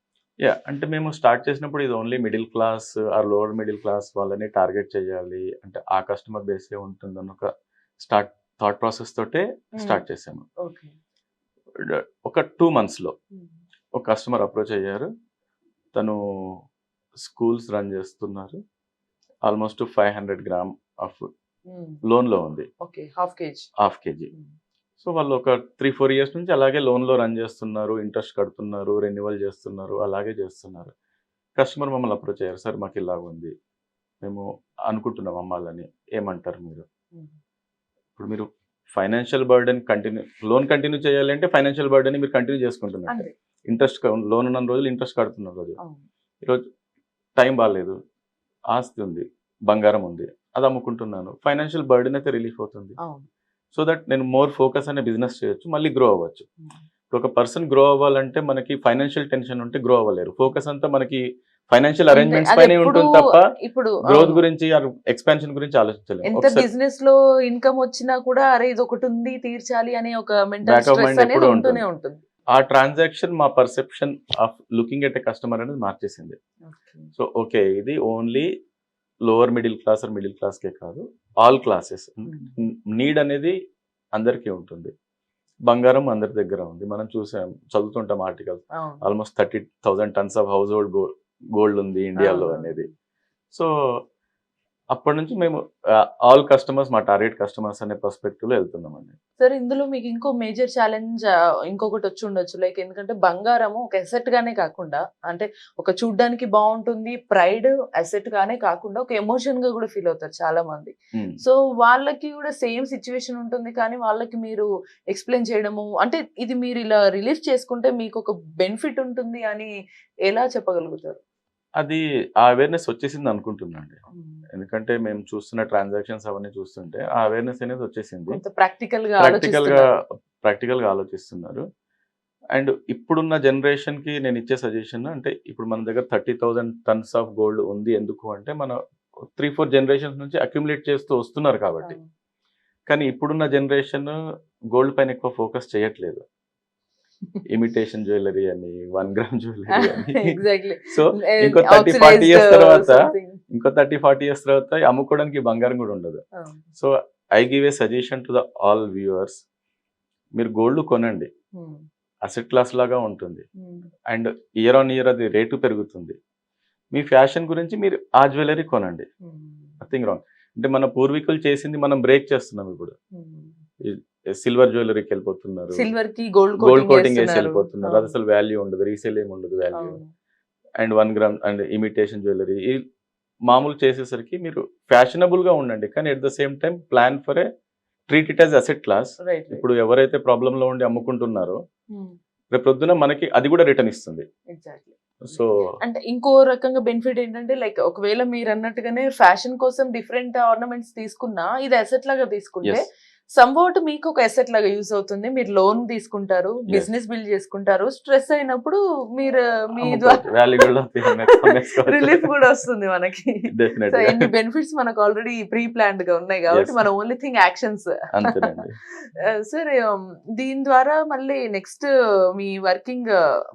యా, అంటే మేము స్టార్ట్ చేసినప్పుడు ఇది only middle class or lower middle class వాళ్ళని టార్గెట్ చేయాలి, అంటే ఆ కస్టమర్ బేసే ఉంటుందని ఒక థాట్ ప్రాసెస్ తోటే స్టార్ట్ చేసాము. ఓకే. ఒక 2 months లో ఒక కస్టమర్ అప్రోచ్ అయ్యారు. తను స్కూల్స్ రన్ చేస్తున్నారు. ఆల్మోస్ట్ 500 grams ఆఫ్ లోన్ లో ఉంది. ఓకే. Half KG. సో వాళ్ళు ఒక 3-4 years నుంచి అలాగే లోన్ లో రన్ చేస్తున్నారు, ఇంట్రెస్ట్ కడుతున్నారు, రెన్యువల్ చేస్తున్నారు, అలాగే చేస్తున్నారు. కస్టమర్ మమ్మల్ని అప్రోచ్ అయ్యారు, సార్ మాకు ఇలా ఉంది, మేము అనుకుంటున్నాం అమ్మాలని, ఏమంటారు మీరు? ఇప్పుడు మీరు ఫైనాన్షియల్ బర్డెన్ లోన్ కంటిన్యూ చేయాలి అంటే ఫైనాన్షియల్ బర్డెన్ మీరు కంటిన్యూ చేసుకుంటున్నారు. ఇంట్రెస్ట్ లోన్ ఉన్న రోజులు ఇంట్రెస్ట్ కడుతున్న రోజు, ఈరోజు టైం బాగాలేదు, ఆస్తి ఉంది, బంగారం ఉంది, అది అమ్ముకుంటున్నాను, ఫైనాన్షియల్ బర్డెన్ అయితే రిలీఫ్ అవుతుంది. సో దట్ నేను మోర్ ఫోకస్ అనే బిజినెస్ చేయొచ్చు, మళ్ళీ గ్రో అవ్వచ్చు. ఇప్పుడు ఒక పర్సన్ గ్రో అవ్వాలంటే మనకి ఫైనాన్షియల్ టెన్షన్ ఉంటే గ్రో అవ్వలేరు. ఫోకస్ అంతా మనకి ఫైనాన్షియల్ అరేంజ్మెంట్స్ పైన ఉంటుంది తప్ప ఇప్పుడు గ్రోత్ గురించి ఎక్స్పాన్షన్ గురించి ఆలోచించలేము. ఎంత బిజినెస్ లో ఇన్కమ్ వచ్చినా కూడా అరే ఇది ఒకటి ఉంది తీర్చాలి అనే ఒక mental Back of stress mind అనేది ఎప్పుడూ ఉంటూనే ఉంటుంది. ఆ ట్రాన్సాక్షన్ మా perception of looking at a customer అనేది మార్చేసింది. సో ఓకే, ఇది only lower middle class or middle క్లాస్కే కాదు, ఆల్ క్లాసెస్ నీడ్ అనేది అందరికీ ఉంటుంది. బంగారం అందరి దగ్గర ఉంది, మనం చూసాం, చదువుతుంటాం article, almost 30,000 tons of household gold ఉంది ఇండియాలో అనేది. సో అప్పటి నుంచి మేము ఆల్ కస్టమర్స్ మా టార్గెట్ కస్టమర్స్ అనే పర్స్పెక్టివ్ లో వెళ్తున్నామండి. సార్ ఇందులో మీకు ఇంకో మేజర్ ఛాలెంజ్ ఇంకొకటి వచ్చి ఉండొచ్చు, లైక్ ఎందుకంటే బంగారము ఒక అసెట్ గానే కాకుండా, అంటే ఒక చూడ్డానికి బాగుంటుంది, ప్రైడ్ అసెట్ గానే కాకుండా ఒక ఎమోషన్ గా కూడా ఫీల్ అవుతారు చాలా మంది. సో వాళ్ళకి కూడా సేమ్ సిచ్యువేషన్ ఉంటుంది, కానీ వాళ్ళకి మీరు ఎక్స్ప్లెయిన్ చేయడము, అంటే ఇది మీరు ఇలా రిలీఫ్ చేసుకుంటే మీకు ఒక బెనిఫిట్ ఉంటుంది అని ఎలా చెప్పగలుగుతారు? అది ఆ అవేర్నెస్ వచ్చేసింది అనుకుంటున్నాండి. ఎందుకంటే మేము చూస్తున్న ట్రాన్సాక్షన్స్ అవన్నీ చూస్తుంటే ఆ అవేర్నెస్ అనేది వచ్చేసింది. ప్రాక్టికల్ గా ఆలోచిస్తున్నారు. అండ్ ఇప్పుడున్న జనరేషన్ కి నేను ఇచ్చే సజెషన్ అంటే, ఇప్పుడు మన దగ్గర 30,000 tons ఆఫ్ గోల్డ్ ఉంది, ఎందుకు అంటే మన 3-4 generations నుంచి అక్యుములేట్ చేస్తూ వస్తున్నారు కాబట్టి. కానీ ఇప్పుడున్న జనరేషన్ గోల్డ్ పైన ఎక్కువ ఫోకస్ చేయట్లేదు. ఇమిటేషన్ జ్యువెలరీ అని, 1 gram జ్యువెలరీ అని. సో ఇంకో 30-40 years తర్వాత అమ్ముకోవడానికి బంగారం కూడా ఉండదు. So I give a suggestion to the all viewers, మీరు గోల్డ్ కొనండి, అసెట్ క్లాస్ లాగా ఉంటుంది అండ్ ఇయర్ ఆన్ ఇయర్ అది రేటు పెరుగుతుంది. మీ ఫ్యాషన్ గురించి మీరు ఆ జ్యువెలరీ కొనండి, నథింగ్ రాంగ్. అంటే మన పూర్వీకులు చేసింది మనం బ్రేక్ చేస్తున్నాం ఇప్పుడు. సిల్వర్ జ్యువెలరీకి వెళ్ళిపోతున్నారు, సిల్వర్ కి గోల్డ్ గోల్డ్ కోటింగ్ వేసి వేస్తున్నారు. వెళ్ళిపోతున్నారు. అది అసలు వాల్యూ ఉండదు, రీసేల్ ఏమి ఉండదు వాల్యూ. అవును. And 1 gram and imitation jewellery మామూలు చేసేసరికి మీరు ఫ్యాషనబుల్ గా ఉండండి, కానీ at the same time plan for a treat it as asset class. Right. ఇప్పుడు ఎవరైతే ప్రాబ్లమ్ లో ఉండి అమ్ముకుంటున్నారో రేపు పొద్దున మనకి అది కూడా రిటర్న్ ఇస్తుంది. ఎగ్జాక్ట్లీ. సో అంటే ఇంకో రకంగా బెనిఫిట్ ఏంటంటే లైక్ ఒకవేళ మీరు అన్నట్టుగానే ఫ్యాషన్ కోసం డిఫరెంట్ ఆర్నమెంట్స్ తీసుకున్నా ఇది అసెట్ లాగా తీసుకుంటే ఎస్, సంవాట్ మీకు ఒక అసెట్ లాగా యూస్ అవుతుంది. మీరు లోన్ తీసుకుంటారు, బిజినెస్ బిల్డ్ చేసుకుంటారు, స్ట్రెస్ అయినప్పుడు మీరు మీ ద్వారా వాల్యూ కూడా రిలీఫ్ కూడా వస్తుంది మనకి. సో డెఫినెట్లీ ఎన్ని బెనిఫిట్స్ మనకు ఆల్రెడీ ప్రీ ప్లాన్డ్ గా ఉన్నాయి కాబట్టి Yes. మన ఓన్లీ థింగ్ యాక్షన్స్. అంతేనండి. సార్ దీని ద్వారా మళ్ళీ నెక్స్ట్ మీ వర్కింగ్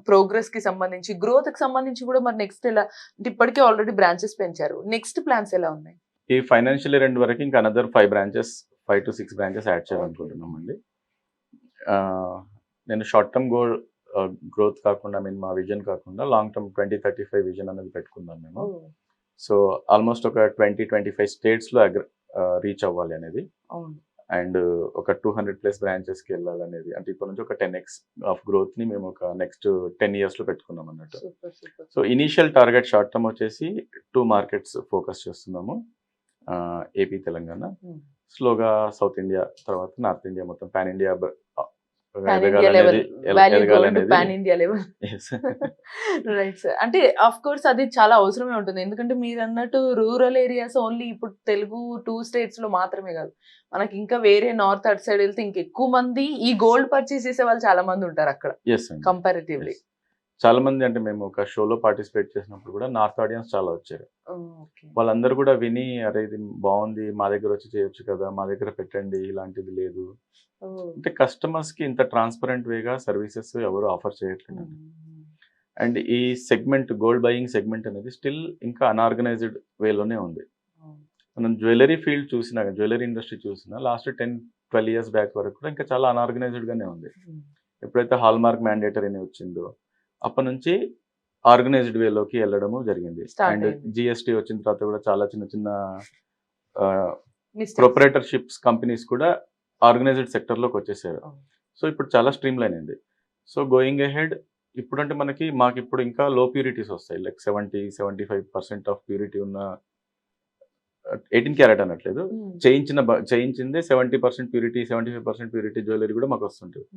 ప్రోగ్రెస్ కి సంబంధించి గ్రోత్ కి సంబంధించి కూడా మరి నెక్స్ట్ ఎలా అంటే ఇప్పటికే ఆల్రెడీ బ్రాంచెస్ పెంచారు, నెక్స్ట్ ప్లాన్స్ ఎలా ఉన్నాయి? ఈ ఫైనాన్షియల్ ఇయర్ ఎండ్ వరకు ఇంకా అనదర్ 5 to 6 బ్రాంచెస్ యాడ్ చేయాలనుకుంటున్నామండి. నేను షార్ట్ టర్మ్ గోల్ గ్రోత్ కాకుండా, మా విజన్ కాకుండా లాంగ్ టర్మ్ 2035 విజన్ అనేది పెట్టుకున్నాం మేము. సో ఆల్మోస్ట్ ఒక 20-25 స్టేట్స్లో రీచ్ అవ్వాలి అనేది, అవును. అండ్ ఒక 200+ బ్రాంచెస్కి వెళ్ళాలనేది. అంటే ఇప్పటి నుంచి ఒక 10x ఆఫ్ గ్రోత్ని మేము ఒక నెక్స్ట్ 10 yearsలో పెట్టుకున్నాం అన్నట్టు. Super super. So initial target short term వచ్చేసి 2 markets ఫోకస్ చేస్తున్నాము, ఏపీ, తెలంగాణ. స్లోగా సౌత్ ఇండియా, తర్వాత నార్త్ ఇండియా, మొత్తం pan India pan India level value gold pan ఎదగాలనేది. India level. Right sir. అంటే ఆఫ్ కోర్స్ అది చాలా అవసరమే ఉంటుంది, ఎందుకంటే మీరు అన్నట్టు రూరల్ ఏరియాస్ ఓన్లీ ఇప్పుడు తెలుగు 2 states లో మాత్రమే కాదు, మనకి ఇంకా వేరే నార్త్ అటు సైడ్ వెళ్తే ఇంకా ఎక్కువ మంది ఈ గోల్డ్ పర్చేస్ చేసే వాళ్ళు చాలా మంది ఉంటారు అక్కడ ఎస్ అండి, కంపారిటివ్లీ. చాలా మంది. అంటే మేము ఒక షోలో పార్టిసిపేట్ చేసినప్పుడు కూడా నార్త్ ఆడియన్స్ చాలా వచ్చారు. వాళ్ళందరూ కూడా విని, అరే ఇది బాగుంది, మా దగ్గర వచ్చి చేయొచ్చు కదా, మా దగ్గర పెట్టండి, ఇలాంటిది లేదు. అంటే కస్టమర్స్ కి ఇంత ట్రాన్స్పరెంట్ వేగా సర్వీసెస్ ఎవరు ఆఫర్ చేయట్లేదు. అండ్ ఈ సెగ్మెంట్, గోల్డ్ బయింగ్ సెగ్మెంట్ అనేది స్టిల్ ఇంకా అన్ఆర్గనైజ్డ్ వేలోనే ఉంది. మనం జ్యువెలరీ ఫీల్డ్ చూసినా, జ్యువెలరీ ఇండస్ట్రీ చూసినా లాస్ట్ 10-12 years బ్యాక్ వరకు కూడా ఇంకా చాలా అన్ఆర్గనైజ్డ్ గానే ఉంది. ఎప్పుడైతే హాల్మార్క్ మ్యాండేటరీ అని వచ్చిందో అప్పటి నుంచి ఆర్గనైజ్డ్ వేలోకి వెళ్ళడము జరిగింది. Start అండ్ అయింది. జిఎస్టీ వచ్చిన తర్వాత కూడా చాలా చిన్న చిన్న ప్రొపరేటర్షిప్స్ కంపెనీస్ కూడా ఆర్గనైజ్డ్ సెక్టర్లోకి వచ్చేసారు. అవును. సో ఇప్పుడు చాలా స్ట్రీమ్ లైన్ అయింది. సో గోయింగ్ అహెడ్ ఇప్పుడు అంటే మాకు ఇప్పుడు ఇంకా లో ప్యూరిటీస్ వస్తాయి, లైక్ 70-75% ఆఫ్ ప్యూరిటీ ఉన్న 18 క్యారెట్ అనట్లేదు, చేయించిందే 70% ప్యూరిటీ, 75% ప్యూరిటీ జ్యువెలరీ కూడా మాకు వస్తుంటుంది.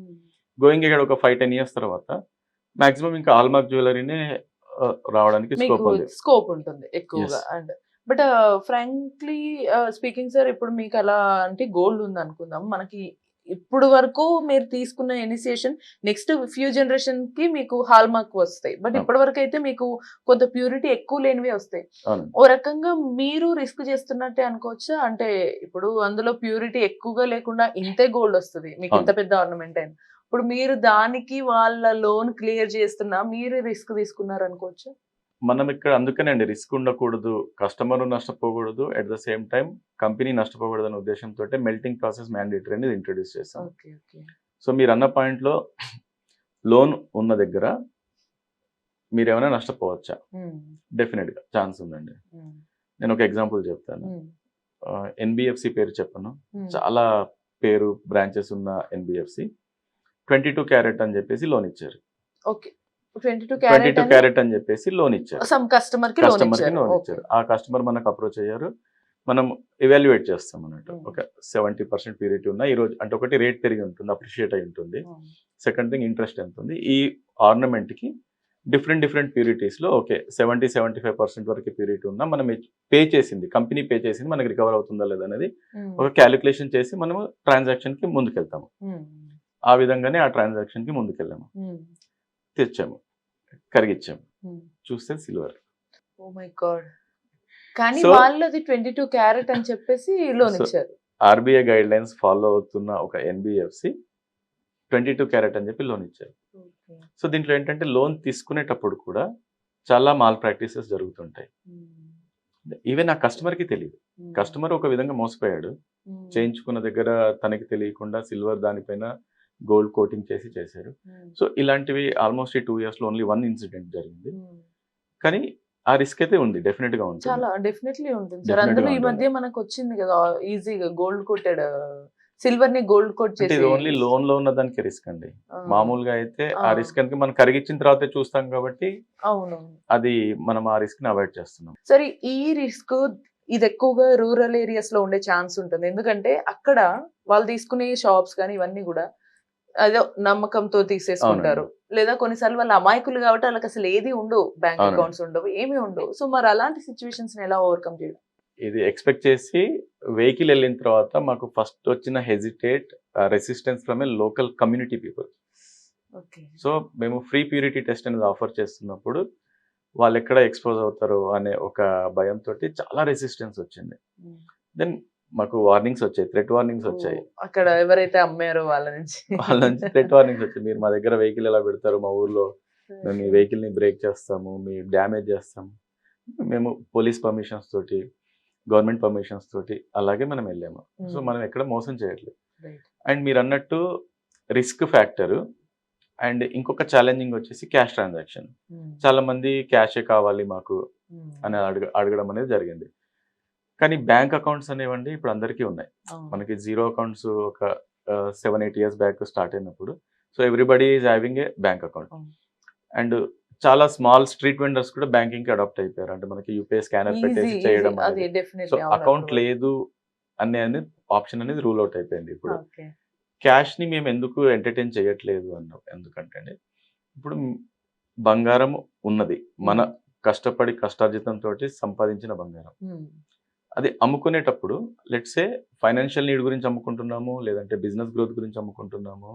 గోయింగ్ అహెడ్ ఒక 5-10 years తర్వాత మాక్సిమం ఇంకా హాల్మార్క్ జ్యువెలరీనే రావడానికి స్కోప్ ఉంది. స్కోప్ ఉంటుంది ఎక్కువగా. Yes. And but frankly speaking sir, ఇప్పుడు మీకు అలా అంటే గోల్డ్ ఉంది అనుకుందాం, మనకి ఇప్పుడు వరకు మీరు తీసుకున్న ఇనిషియేషన్ నెక్స్ట్ ఫ్యూ జనరేషన్ కి మీకు హాల్ మార్క్ వస్తాయి, బట్ అవును. ఇప్పటి వరకు అయితే మీకు కొంత ప్యూరిటీ ఎక్కువ లేనివే వస్తాయి. అవునండి. ఓ రకంగా మీరు రిస్క్ చేస్తున్నట్టే అనుకోవచ్చా? అంటే ఇప్పుడు అందులో ప్యూరిటీ ఎక్కువగా లేకుండా ఇంతే గోల్డ్ వస్తుంది మీకు, ఇంత పెద్ద ఆర్నమెంట్ అయినా, ఇప్పుడు మీరు దానికి వాళ్ళ లోన్ క్లియర్ చేస్తున్నా మీరు రిస్క్ తీసుకున్నారు అనుకోవచ్చా? మనం ఇక్కడ అందుకనే అండి, రిస్క్ ఉండకూడదు, కస్టమర్ నష్టపోకూడదు, at the same time company నష్టపోకూడదు అనే ఉద్దేశంతో మెల్టింగ్ ప్రాసెస్ మ్యాండేటరీ అనేది ఇంట్రొడ్యూస్ చేస్తాం. Okay okay. సో మీరు అన్న పాయింట్లో లోన్ ఉన్న దగ్గర మీరు ఏమైనా నష్టపోవచ్చా? డెఫినెట్గా ఛాన్స్ ఉందండి. నేను ఒక ఎగ్జాంపుల్ చెప్తాను. ఎన్బిఎఫ్సి పేరు చెప్పను, చాలా పేరు బ్రాంచెస్ ఉన్న ఎన్బిఎఫ్సి 22 క్యారెట్ అని చెప్పేసి లోన్ ఇచ్చారు. ఓకే. 22 22 క్యారెట్ అని చెప్పేసి లోన్ ఇచ్చారు, సమ్ కస్టమర్ కి లోన్ ఇచ్చారు. ఆ కస్టమర్ మనకు అప్రోచ్ అయ్యారు, మనం ఎవాల్యుయేట్ చేస్తాం అన్నట్టు. Hmm. ఒక 70% ప్యూరిటీ ఉన్న ఈ రోజు అంటే ఒకటి రేట్ పెరిగి ఉంటుంది, అప్రిషియేట్ అయి ఉంటుంది. సెకండ్ థింగ్ ఇంట్రెస్ట్ ఎంత ఉంది, ఈ ఆర్నమెంట్ కి డిఫరెంట్ ప్యూరిటీస్లో ఓకే 70-75% వరకు ప్యూరిటీ ఉన్నా మనం పే చేసింది, కంపెనీ పే చేసింది మనకి రికవర్ అవుతుందా లేదా అనేది ఒక క్యాలిక్యులేషన్ చేసి మనము ట్రాన్సాక్షన్కి ముందుకెళ్తాము. ఆ విధంగానే ఆ ట్రాన్సాక్షన్కి ముందుకెళ్ళాము, తెచ్చాము, కరిగిచ్చాము, చూస్తే సిల్వర్. Oh my God. కానీ So- వాళ్ళది 22 క్యారెట్ అని చెప్పేసి లోన్ So- ఇచ్చారు. ఆర్బీఐ గైడ్ లైన్స్ ఫాలో అవుతున్న ఒక ఎన్బిఎఫ్సి 22 క్యారెట్ అని చెప్పి లోన్ ఇచ్చారు. సో దీంట్లో ఏంటంటే లోన్ తీసుకునేటప్పుడు కూడా చాలా మాల్ ప్రాక్టీసెస్ జరుగుతుంటాయి. ఈవెన్ ఆ కస్టమర్కి తెలియదు, కస్టమర్ ఒక విధంగా మోసపోయాడు, చేయించుకున్న దగ్గర తనకి తెలియకుండా సిల్వర్ దానిపైన గోల్డ్ కోటింగ్ చేశారు. సో ఇలాంటివి ఆల్మోస్ట్ ఈ 2 yearsలో ఓన్లీ 1 ఇన్సిడెంట్ జరిగింది. కానీ ఆ రిస్క్ అయితే ఉంది, డెఫినెట్ గా ఉంటుంది. చాలా డెఫినెట్లీ ఉంటుంది సార్. Definitely అందులో గా ఈ ఉంటుంది. మధ్య మనకు వచ్చింది కదా ఈజీగా గోల్డ్ కోటెడ్ సిల్వర్ ని గోల్డ్ కోట్ అంటే ఇది చేసి. ఓన్లీ లోన్ లో ఉన్న దానికి రిస్క్ అండి. ఆ, మామూలుగా అయితే ఆ, ఆ రిస్క్ కనుక మనం కరిగించిన తర్వాతే చూస్తాం కాబట్టి అవును అది మనం ఆ రిస్క్ ని అవాయిడ్ చేస్తున్నాం. సరే. ఈ రిస్క్ ఇది ఎక్కువగా రూరల్ ఏరియాస్ లో ఉండే ఛాన్స్ ఉంటుంది. ఎందుకంటే అక్కడ వాళ్ళు తీసుకునే షాప్స్ కానీ ఇవన్నీ కూడా అదో నమ్మకంతో తీసేసుకుంటారు. అవునండి. లేదా కొన్నిసార్లు వాళ్ళు అమాయకులు కాబట్టి వాళ్ళకి అసలు ఏది ఉండవు, బ్యాంక్ అవునండి. అకౌంట్స్ ఉండవు, ఏమీ ఉండవు. సో మరి అలాంటి సిచ్యువేషన్స్ ని ఎలా ఓవర్కమ్ చేయడం? ఇది ఎక్స్పెక్ట్ చేసి వెహికల్ వెళ్ళిన తర్వాత మాకు ఫస్ట్ వచ్చిన resistance from A local community people. Okay. So మేము ఫ్రీ ప్యూరిటీ టెస్ట్ అనేది ఆఫర్ చేస్తున్నప్పుడు వాళ్ళు ఎక్కడ ఎక్స్పోజ్ అవుతారో అనే ఒక భయంతో చాలా రెసిస్టెన్స్ వచ్చింది. దెన్ మాకు వార్నింగ్స్ వచ్చాయి, థ్రెట్ వార్నింగ్స్ వచ్చాయి. అక్కడ ఎవరైతే అమ్మారో వాళ్ళ నుంచి వాళ్ళ నుంచి థ్రెట్ వార్నింగ్స్ వచ్చాయి. మీరు మా దగ్గర వెహికల్ ఎలా పెడతారు మా ఊర్లో, మేము మీ వెహికల్ ని బ్రేక్ చేస్తాము, మీ డ్యామేజ్ చేస్తాము. మేము పోలీస్ పర్మిషన్స్ తోటి, గవర్నమెంట్ పర్మిషన్స్ తోటి అలాగే మనం వెళ్ళాము. సో మనం ఎక్కడ మోసం చేయట్లేదు. అండ్ మీరు అన్నట్టు రిస్క్ ఫ్యాక్టర్ అండ్ ఇంకొక ఛాలెంజింగ్ వచ్చేసి క్యాష్ ట్రాన్సాక్షన్. చాలా మంది క్యాషే కావాలి మాకు అని అడగడం అనేది జరిగింది. కానీ బ్యాంక్ అకౌంట్స్ అనేవండి ఇప్పుడు అందరికీ ఉన్నాయి. మనకి జీరో అకౌంట్స్ ఒక 7-8 years బ్యాక్ స్టార్ట్ అయినప్పుడు so everybody is having a bank account. And చాలా స్మాల్ స్ట్రీట్ వెండర్స్ కూడా బ్యాంకింగ్ కి అడాప్ట్ అయిపోయారు. అంటే మనకి యూపీఐ స్కానర్ పెట్టేసి చేయడం అది అనేది. సో డెఫినెట్లీ అకౌంట్ లేదు అనేది ఆప్షన్ అనేది రూల్ అవుట్ అయిపోయింది. ఇప్పుడు క్యాష్ ని మేము ఎందుకు ఎంటర్టైన్ చేయట్లేదు ఎందుకంటే అండి ఇప్పుడు బంగారం ఉన్నది, మన కష్టపడి కష్టార్జితంతో సంపాదించిన బంగారం. అది అమ్ముకునేటప్పుడు లెట్సే ఫైనాన్షియల్ నీడ్ గురించి అమ్ముకుంటున్నాము, లేదంటే బిజినెస్ గ్రోత్ గురించి అమ్ముకుంటున్నాము,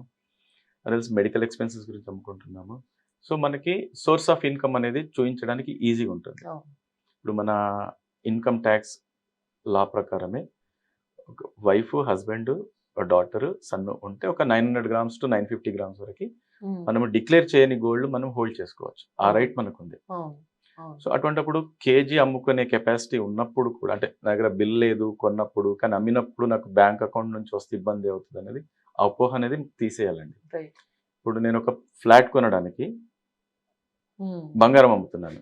అదర్స్ మెడికల్ ఎక్స్పెన్సెస్ గురించి అమ్ముకుంటున్నాము. సో మనకి సోర్స్ ఆఫ్ ఇన్కమ్ అనేది చూపించడానికి ఈజీగా ఉంటుంది. ఇప్పుడు మన ఇన్కమ్ ట్యాక్స్ లా ప్రకారమే వైఫ్, హస్బెండ్, డాటర్, సన్ ఉంటే ఒక 900 grams to 950 grams వరకు మనం డిక్లేర్ చేయని గోల్డ్ మనం హోల్డ్ చేసుకోవచ్చు. ఆ రైట్ మనకు ఉంది. సో అటువంటిప్పుడు కేజీ అమ్ముకునే కెపాసిటీ ఉన్నప్పుడు కూడా, అంటే నా దగ్గర బిల్ లేదు కొన్నప్పుడు, కానీ అమ్మినప్పుడు నాకు బ్యాంక్ అకౌంట్ నుంచి వస్తే ఇబ్బంది అవుతుంది అనేది ఆ అపోహ అనేది తీసేయాలండి. ఇప్పుడు నేను ఒక ఫ్లాట్ కొనడానికి బంగారం అమ్ముతున్నాను.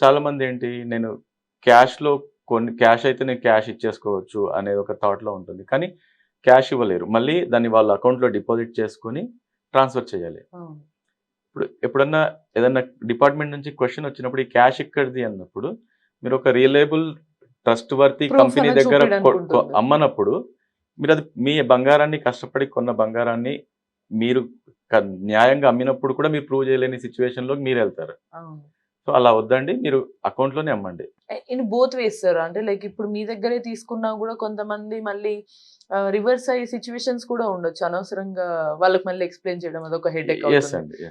చాలా మంది ఏంటి, నేను క్యాష్లో క్యాష్ అయితే నేను క్యాష్ ఇచ్చేసుకోవచ్చు అనేది ఒక థాట్లో ఉంటుంది. కానీ క్యాష్ ఇవ్వలేరు, మళ్ళీ దాన్ని వాళ్ళ అకౌంట్లో డిపాజిట్ చేసుకొని ట్రాన్స్ఫర్ చేయాలి. ఇప్పుడు ఎప్పుడన్నా ఏదన్నా డిపార్ట్మెంట్ నుంచి క్వశ్చన్ వచ్చినప్పుడు ఈ క్యాష్ ఎక్కడిది అన్నప్పుడు మీరు ఒక రియలబుల్ ట్రస్ట్ వర్తీ కంపెనీ దగ్గర అమ్మనప్పుడు మీరు అది మీ బంగారాన్ని కష్టపడి కొన్న బంగారాన్ని మీరు న్యాయంగా అమ్మినప్పుడు కూడా మీరు ప్రూవ్ చేయలేని సిచ్యువేషన్లోకి మీరు వెళ్తారు. సో అలా వద్దండి, మీరు అకౌంట్లోనే అమ్మండి. ఇన్ బోత్ వేస్తారు. అంటే లైక్ ఇప్పుడు మీ దగ్గరే తీసుకున్నా కూడా కొంతమంది మళ్ళీ రివర్స్ అయ్యే సిచ్యువేషన్స్ కూడా ఉండొచ్చు. అనవసరంగా వాళ్ళకి మళ్ళీ ఎక్స్ప్లెయిన్ చేయడం అదొక హెడేక్ అవుతుంది.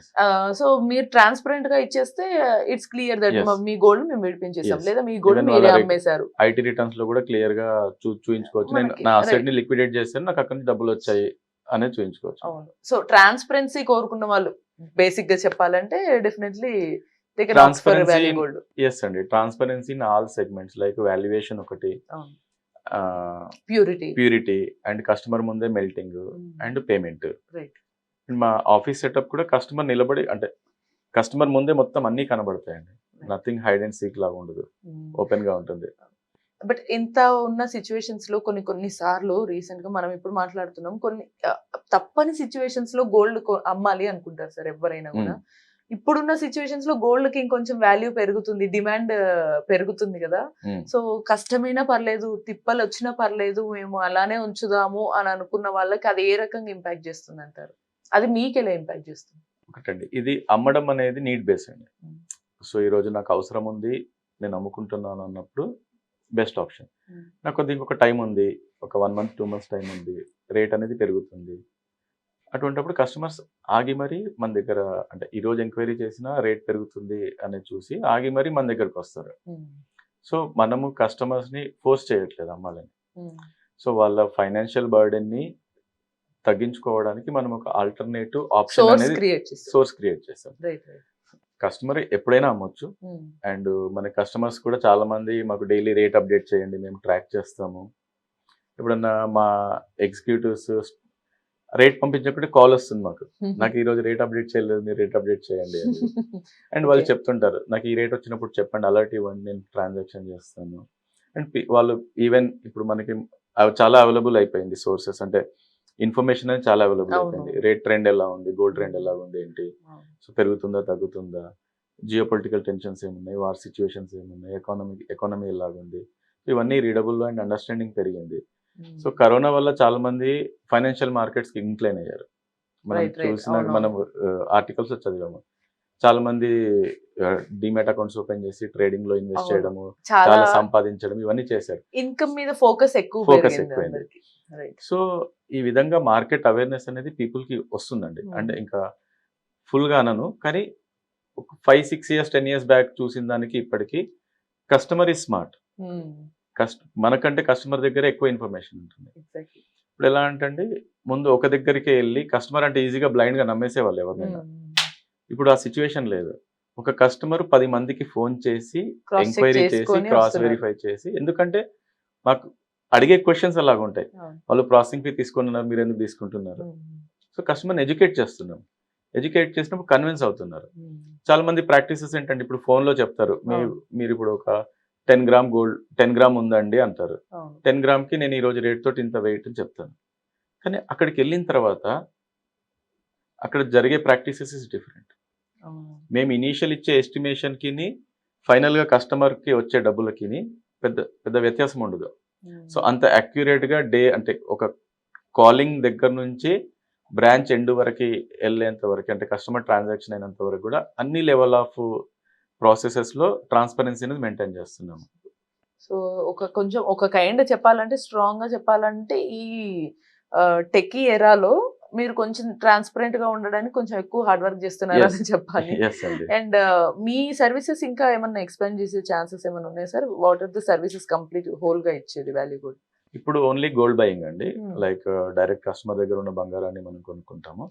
సో మీరు ట్రాన్స్పరెంట్ గా ఇచ్చేస్తే it's clear that me gold మేము విడిపించేసాం, లేదా మీ గోల్డ్ మీరే అమ్మేశారు. ఐటీ రిటర్న్స్ లో కూడా క్లియర్ గా చూపించుకోవచ్చు. నేను నా అసెట్ ని లిక్విడేట్ చేస్తాను, నాకు అక్కడ నుంచి డబ్బులు వచ్చాయి అనేది చూపించుకోవచ్చు. అవును. సో ట్రాన్స్పరెన్సీ కోరుకున్న వాళ్ళు బేసిక్ గా చెప్పాలంటే definitely transparency in all segments like valuation ఒకటి, ప్యూరిటీ అండ్ కస్టమర్ ముందే మెల్టింగ్ అండ్ పేమెంట్. మా ఆఫీస్ సెటప్ కూడా కస్టమర్ నిలబడి, అంటే కస్టమర్ ముందే మొత్తం అన్ని కనబడతాయండి. నథింగ్ హైడ్ అండ్ సీక్ లాగా ఉండదు, ఓపెన్ గా ఉంటుంది. బట్ ఇంత ఉన్న సిచ్యువేషన్స్ లో కొన్ని సార్లు రీసెంట్ గా మనం ఇప్పుడు మాట్లాడుతున్నాం, కొన్ని తప్పని సిచ్యువేషన్స్ లో గోల్డ్ అమ్మాలి అనుకుంటారు సార్ ఎవరైనా కూడా. ఇప్పుడున్న సిచ్యువేషన్స్ లో గోల్డ్ కి ఇంకొంచెం వాల్యూ పెరుగుతుంది, డిమాండ్ పెరుగుతుంది కదా. సో కష్టమైనా పర్లేదు, తిప్పలు వచ్చినా పర్లేదు, మేము అలానే ఉంచుదాము అని అనుకున్న వాళ్ళకి అది ఏ రకంగా ఇంపాక్ట్ చేస్తుంది అంటారు? అది మీకు ఎలా ఇంపాక్ట్ చేస్తుంది? ఒకటండి, ఇది అమ్మడం అనేది నీడ్ బేస్ అండి. సో ఈ రోజు నాకు అవసరం ఉంది, నేను అమ్ముకుంటున్నాను అన్నప్పుడు బెస్ట్ ఆప్షన్. నాకు కొద్దిగా ఇంకొక టైం ఉంది, ఒక 1 month 2 months టైం ఉంది, రేట్ అనేది పెరుగుతుంది. అటువంటిప్పుడు కస్టమర్స్ ఆగి మరీ మన దగ్గర, అంటే ఈరోజు ఎంక్వైరీ చేసినా రేట్ పెరుగుతుంది అనేది చూసి ఆగి మరీ మన దగ్గరకు వస్తారు. సో మనము కస్టమర్స్ని ఫోర్స్ చేయట్లేదు అమ్మాలని. సో వాళ్ళ ఫైనాన్షియల్ బర్డెన్ని తగ్గించుకోవడానికి మనం ఒక ఆల్టర్నేటివ్ ఆప్షన్ అనేది సోర్స్ క్రియేట్ చేస్తాం. కస్టమర్ ఎప్పుడైనా అమ్మొచ్చు. అండ్ మన కస్టమర్స్ కూడా చాలా మంది మాకు డైలీ రేట్ అప్డేట్ చేయండి, మేము ట్రాక్ చేస్తాము. ఎప్పుడన్నా మా ఎగ్జిక్యూటివ్స్ రేట్ పంపించకుంటే కాల్ వస్తుంది మాకు, నాకు ఈ రోజు రేట్ అప్డేట్ చేయలేదు, మీరు రేట్ అప్డేట్ చేయండి అని. అండ్ వాళ్ళు Okay. చెప్తుంటారు, నాకు ఈ రేట్ వచ్చినప్పుడు చెప్పండి, అలర్ట్ ఇవ్వండి, నేను ట్రాన్సాక్షన్ చేస్తాను. అండ్ వాళ్ళు ఈవెన్ ఇప్పుడు మనకి అవి చాలా అవైలబుల్ అయిపోయింది సోర్సెస్, అంటే ఇన్ఫర్మేషన్ అనేది చాలా అవైలబుల్ అవును. అయిపోయింది. రేట్ ట్రెండ్ ఎలా ఉంది, గోల్డ్ ట్రెండ్ ఎలా ఉంది ఏంటి, అవును. సో పెరుగుతుందా తగ్గుతుందా, జియో పొలిటికల్ టెన్షన్స్ ఏమున్నాయి, వార్ సిచ్యువేషన్స్ ఏమున్నాయి, ఎకానమీ ఎలాగుంది, ఇవన్నీ రీడబుల్ అండ్ అండర్స్టాండింగ్ పెరిగింది. సో కరోనా వల్ల చాలా మంది ఫైనాన్షియల్ మార్కెట్స్ కి ఇంక్లైన్ అయ్యారు. మనం రైట్ రైట్ చూసిన అవునవును. మనం ఆర్టికల్స్ చదివాము, చాలా మంది డిమాట్ అకౌంట్స్ ఓపెన్ చేసి ట్రేడింగ్ లో ఇన్వెస్ట్ అవును. చేయడము, చాలా చాలా సంపాదించడం, ఇవన్నీ చేశారు. ఇన్కమ్ మీద ఫోకస్ ఎక్కువ ఫోకస్ పెరిగింది ఎక్కువైంది. అందరికి. రైట్. సో ఈ విధంగా మార్కెట్ అవేర్నెస్ అనేది పీపుల్ కి వస్తుందండి. అంటే ఇంకా ఫుల్ గా అనను, కానీ 5-6 ఇయర్స్ 10 ఇయర్స్ బ్యాక్ చూసిన దానికి ఇప్పటికి కస్టమర్ ఈజ్ స్మార్ట్. మనకంటే కస్టమర్ దగ్గర ఎక్కువ ఇన్ఫర్మేషన్ ఉంటుంది. ఎగ్జాక్ట్లీ. ఇప్పుడు ఎలా అంటే ముందు ఒక దగ్గరికి వెళ్ళి కస్టమర్ అంటే ఈజీగా బ్లైండ్ గా నమ్మేసేవాళ్ళు ఎవరినైనా. ఇప్పుడు ఆ సిచ్యువేషన్ లేదు. ఒక కస్టమర్ 10 మందికి ఫోన్ చేసి క్రాస్ చెక్ ఎంక్వైరీ చేసి చేసుకొని క్రాస్ వస్తున్నారు. వెరిఫై చేసి, ఎందుకంటే మాకు అడిగే క్వశ్చన్స్ అలాగ ఉంటాయి. అవును. వాళ్ళు ప్రాసెసింగ్ ఫీ తీసుకుంటున్నారు, మీరు ఎందుకు తీసుకుంటున్నారు. సో కస్టమర్ని ఎడ్యుకేట్ చేస్తున్నాం. ఎడ్యుకేట్ చేసినప్పుడు కన్విన్స్ అవుతున్నారు. చాలా మంది ప్రాక్టీసెస్ ఏంటంటే ఇప్పుడు phone లో చెప్తారు, అవును. మీరు ఇప్పుడు ఒక 10 గ్రామ్ గోల్డ్ 10 గ్రామ్ ఉందండి అంటారు. అవును. 10 గ్రామ్కి నేను ఈ రోజు రేట్ తోటి ఇంత వెయిట్ అని చెప్తాను. కానీ అక్కడికి వెళ్ళిన తర్వాత అక్కడ జరిగే ప్రాక్టీసెస్ ఇస్ డిఫరెంట్. అవును. మేము ఇనీషియల్ ఇచ్చే ఎస్టిమేషన్కి ఫైనల్గా కస్టమర్కి వచ్చే డబ్బులకి పెద్ద పెద్ద వ్యత్యాసం ఉండదు. సో అంత అక్యురేట్గా అంటే ఒక కాలింగ్ దగ్గర నుంచి బ్రాంచ్ ఎండ్ వరకు వెళ్ళేంత వరకు, అంటే కస్టమర్ ట్రాన్సాక్షన్ అయినంత వరకు కూడా అన్ని లెవెల్ ఆఫ్ ప్రాసెసెస్లో ట్రాన్స్పరెన్సీ అనేది మెయింటైన్ చేస్తున్నాము. సో కొంచెం ఒక కైండ్ చెప్పాలంటే స్ట్రాంగ్ గా చెప్పాలంటే ఈ టెకీ ఎరాలో మీరు కొంచెం ట్రాన్స్పరెంట్ గా ఉండడానికి కొంచెం ఎక్కువ హార్డ్ వర్క్ చేస్తున్నారని చెప్పాలి. ఎస్ అండి. అండ్ మీ సర్వీసెస్ ఇంకా ఏమన్నా ఎక్స్పాండ్ చేసే ఛాన్సెస్ ఏమైనా ఉన్నాయి sir? What are the services complete whole గా ఇచ్చేది వాల్యూ గుడ్? ఇప్పుడు ఓన్లీ గోల్డ్ బయింగ్ అండి. లైక్ డైరెక్ట్ కస్టమర్ దగ్గర ఉన్న బంగారాన్ని మనం కొనుక్కుంటాము,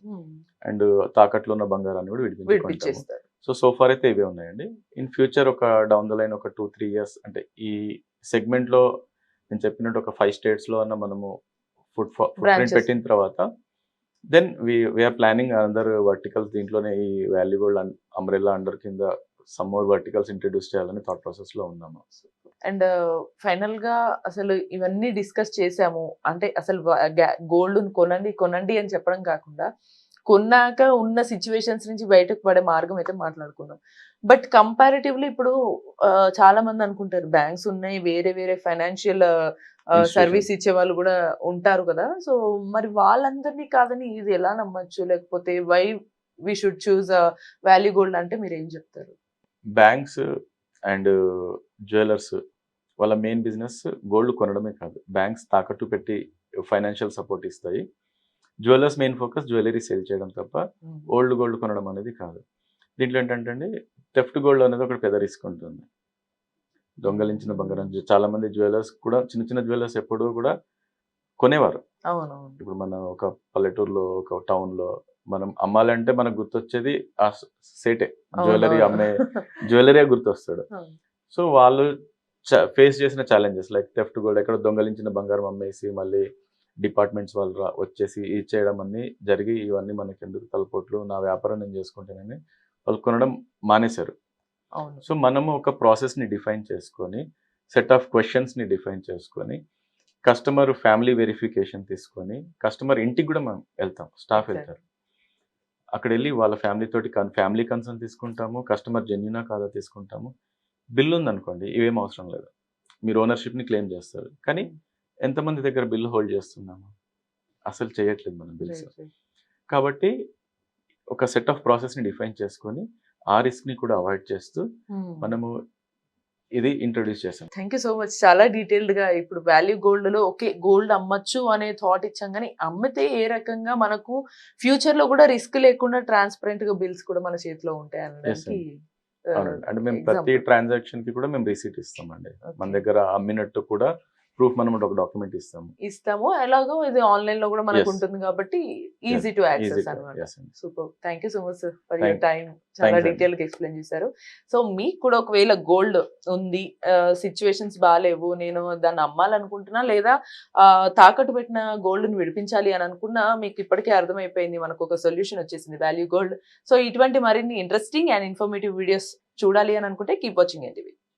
అండ్ తాకట్లో ఉన్న బంగారాన్ని కూడా విడిపించుకుంటాము. విడిపించేస్తారు. సో ఫార్ అయితే ఇవే ఉన్నాయండి. ఇన్ ఫ్యూచర్ ఒక డౌన్ ద లైన్ ఒక 2-3 ఇయర్స్, అంటే ఈ సెగ్మెంట్ లో నేను చెప్పినట్టు ఒక 5 states లో అన్న మనము ఫుట్ ప్రింట్ Branches. పెట్టిన తర్వాత దెన్ వీఆర్ ప్లానింగ్ అందర్ వర్టికల్స్, దీంట్లోనే ఈ వాల్యూ గోల్డ్ అంబ్రెల్లా అండర్ కింద సమ్ మోర్ వర్టికల్స్ ఇంట్రడ్యూస్ చేయాలని థాట్ ప్రాసెస్ లో ఉన్నాము. అండ్ ఫైనల్ గా అసలు ఇవన్నీ డిస్కస్ చేసాము అంటే అసలు గోల్డ్ కొనండి కొనండి అని చెప్పడం కాకుండా కొన్నాక ఉన్న సిచ్యువేషన్స్ నుంచి బయటకు పడే మార్గం అయితే మాట్లాడుకున్నాం. బట్ కంపారిటివ్లీ ఇప్పుడు చాలా మంది అనుకుంటారు బ్యాంక్స్ ఉన్నాయి, వేరే వేరే ఫైనాన్షియల్ సర్వీస్ ఇచ్చే వాళ్ళు కూడా ఉంటారు కదా. సో మరి వాళ్ళందరినీ కాదని ఇది ఎలా నమ్మచ్చు, లేకపోతే why we should choose value gold అంటే మీరు ఏం చెప్తారు? బ్యాంక్స్ అండ్ జ్యువెలర్స్ వాళ్ళ మెయిన్ బిజినెస్ గోల్డ్ కొనడమే కాదు, బ్యాంక్స్ తాకట్టు పెట్టి ఫైనాన్షియల్ సపోర్ట్ ఇస్తాయి. Jewellers main focus jewellery sale చేయడం తప్ప ఓల్డ్ గోల్డ్ కొనడం అనేది కాదు. దీంట్లో ఏంటంటే అండి, థెఫ్ట్ గోల్డ్ అనేది ఒకటి పెద్ద రిస్క్ ఉంటుంది. దొంగలించిన బంగారం, చాలా మంది జ్యువెలర్స్ కూడా చిన్న చిన్న జ్యువెలర్స్ ఎప్పుడూ కూడా కొనేవారు. అవునవును. ఇప్పుడు మనం ఒక పల్లెటూరులో ఒక టౌన్లో మనం అమ్మాలంటే మనకు గుర్తొచ్చేది ఆ సేటే, జ్యువెలరీ అమ్మే జ్యువెలరీ గుర్తొస్తాడు. సో వాళ్ళు ఫేస్ చేసిన ఛాలెంజెస్ లైక్ థెఫ్ట్ గోల్డ్, ఎక్కడ దొంగలించిన బంగారం అమ్మేసి మళ్ళీ డిపార్ట్మెంట్స్ వాళ్ళు వచ్చేసి ఇచ్చేయడం అన్ని జరిగి, ఇవన్నీ మనకి ఎందుకు తలపోట్లు, నా వ్యాపారం నేను చేసుకుంటానని వాళ్ళు కొనడం మానేశారు. సో మనము ఒక ప్రాసెస్ని డిఫైన్ చేసుకొని, సెట్ ఆఫ్ క్వశ్చన్స్ని డిఫైన్ చేసుకొని, కస్టమర్ ఫ్యామిలీ వెరిఫికేషన్ తీసుకొని, కస్టమర్ ఇంటికి కూడా మనం వెళ్తాం, స్టాఫ్ వెళ్తారు, అక్కడ వెళ్ళి వాళ్ళ ఫ్యామిలీ తోటి ఫ్యామిలీ కన్సర్న్ తీసుకుంటాము, కస్టమర్ జెన్యునా కాదా తీసుకుంటాము. బిల్ ఉందనుకోండి, ఇవేం అవసరం లేదు, మీరు ఓనర్షిప్ని క్లెయిమ్ చేస్తారు. కానీ ఎంతమంది దగ్గర బిల్ హోల్డ్ చేస్తున్నాము? అసలు చేయట్లేదు మనం బిల్స్. కాబట్టి ఒక సెట్ ఆఫ్ ప్రాసెస్ని డిఫైన్ చేసుకొని ఆ రిస్క్ని కూడా అవాయిడ్ చేస్తూ మనము ఇది ఇంట్రొడ్యూస్ చేసాం. Thank you so much. చాలా డీటెయిల్డ్ గా ఇప్పుడు వాల్యూ గోల్డ్ లో ఓకే గోల్డ్ అమ్మచ్చు అనే థాట్ ఇచ్చాం, కానీ అమ్మితే ఏ రకంగా మనకు ఫ్యూచర్ లో కూడా రిస్క్ లేకుండా ట్రాన్స్పరెంట్ గా బిల్స్ కూడా మన చేతిలో ఉంటాయి అనడానికి. అవునండి, అంటే మేము ప్రతి ట్రాన్సాక్షన్ కి కూడా మేము రిసీట్ ఇస్తామండి. మన దగ్గర అమ్మినట్టు కూడా ప్రూఫ్ మనం ఒక డాక్యుమెంట్ ఇస్తాము. ఇస్తాము. ఎలాగో ఇది ఆన్‌లైన్ లో కూడా మనకు Yes. ఉంటుంది కాబట్టి easy Yes. To Easy access to- అన్నమాట. yes అండి. Super. Thank you so much sir for your Thank- time. చాలా thanks అండి. డీటెయిల్ గా ఎక్స్ప్లెయిన్ చేశారు. సో మీకు కూడా ఒకవేళ గోల్డ్ ఉంది, సిచ్యువేషన్స్ బాగాలేవు, నేను దాన్ని అమ్మాలనుకుంటున్నా లేదా తాకట్టు పెట్టిన గోల్డ్ ని విడిపించాలి అని అనుకున్నా, మీకు ఇప్పటికే అర్థమైపోయింది మనకు ఒక సొల్యూషన్ వచ్చేసింది, వాల్యూ గోల్డ్. సో ఇటువంటి మరిన్ని ఇంట్రెస్టింగ్ అండ్ ఇన్ఫర్మేటివ్ వీడియోస్ చూడాలి అని అనుకుంటే కీప్ వాచింగ్ ఎన్టీవీ.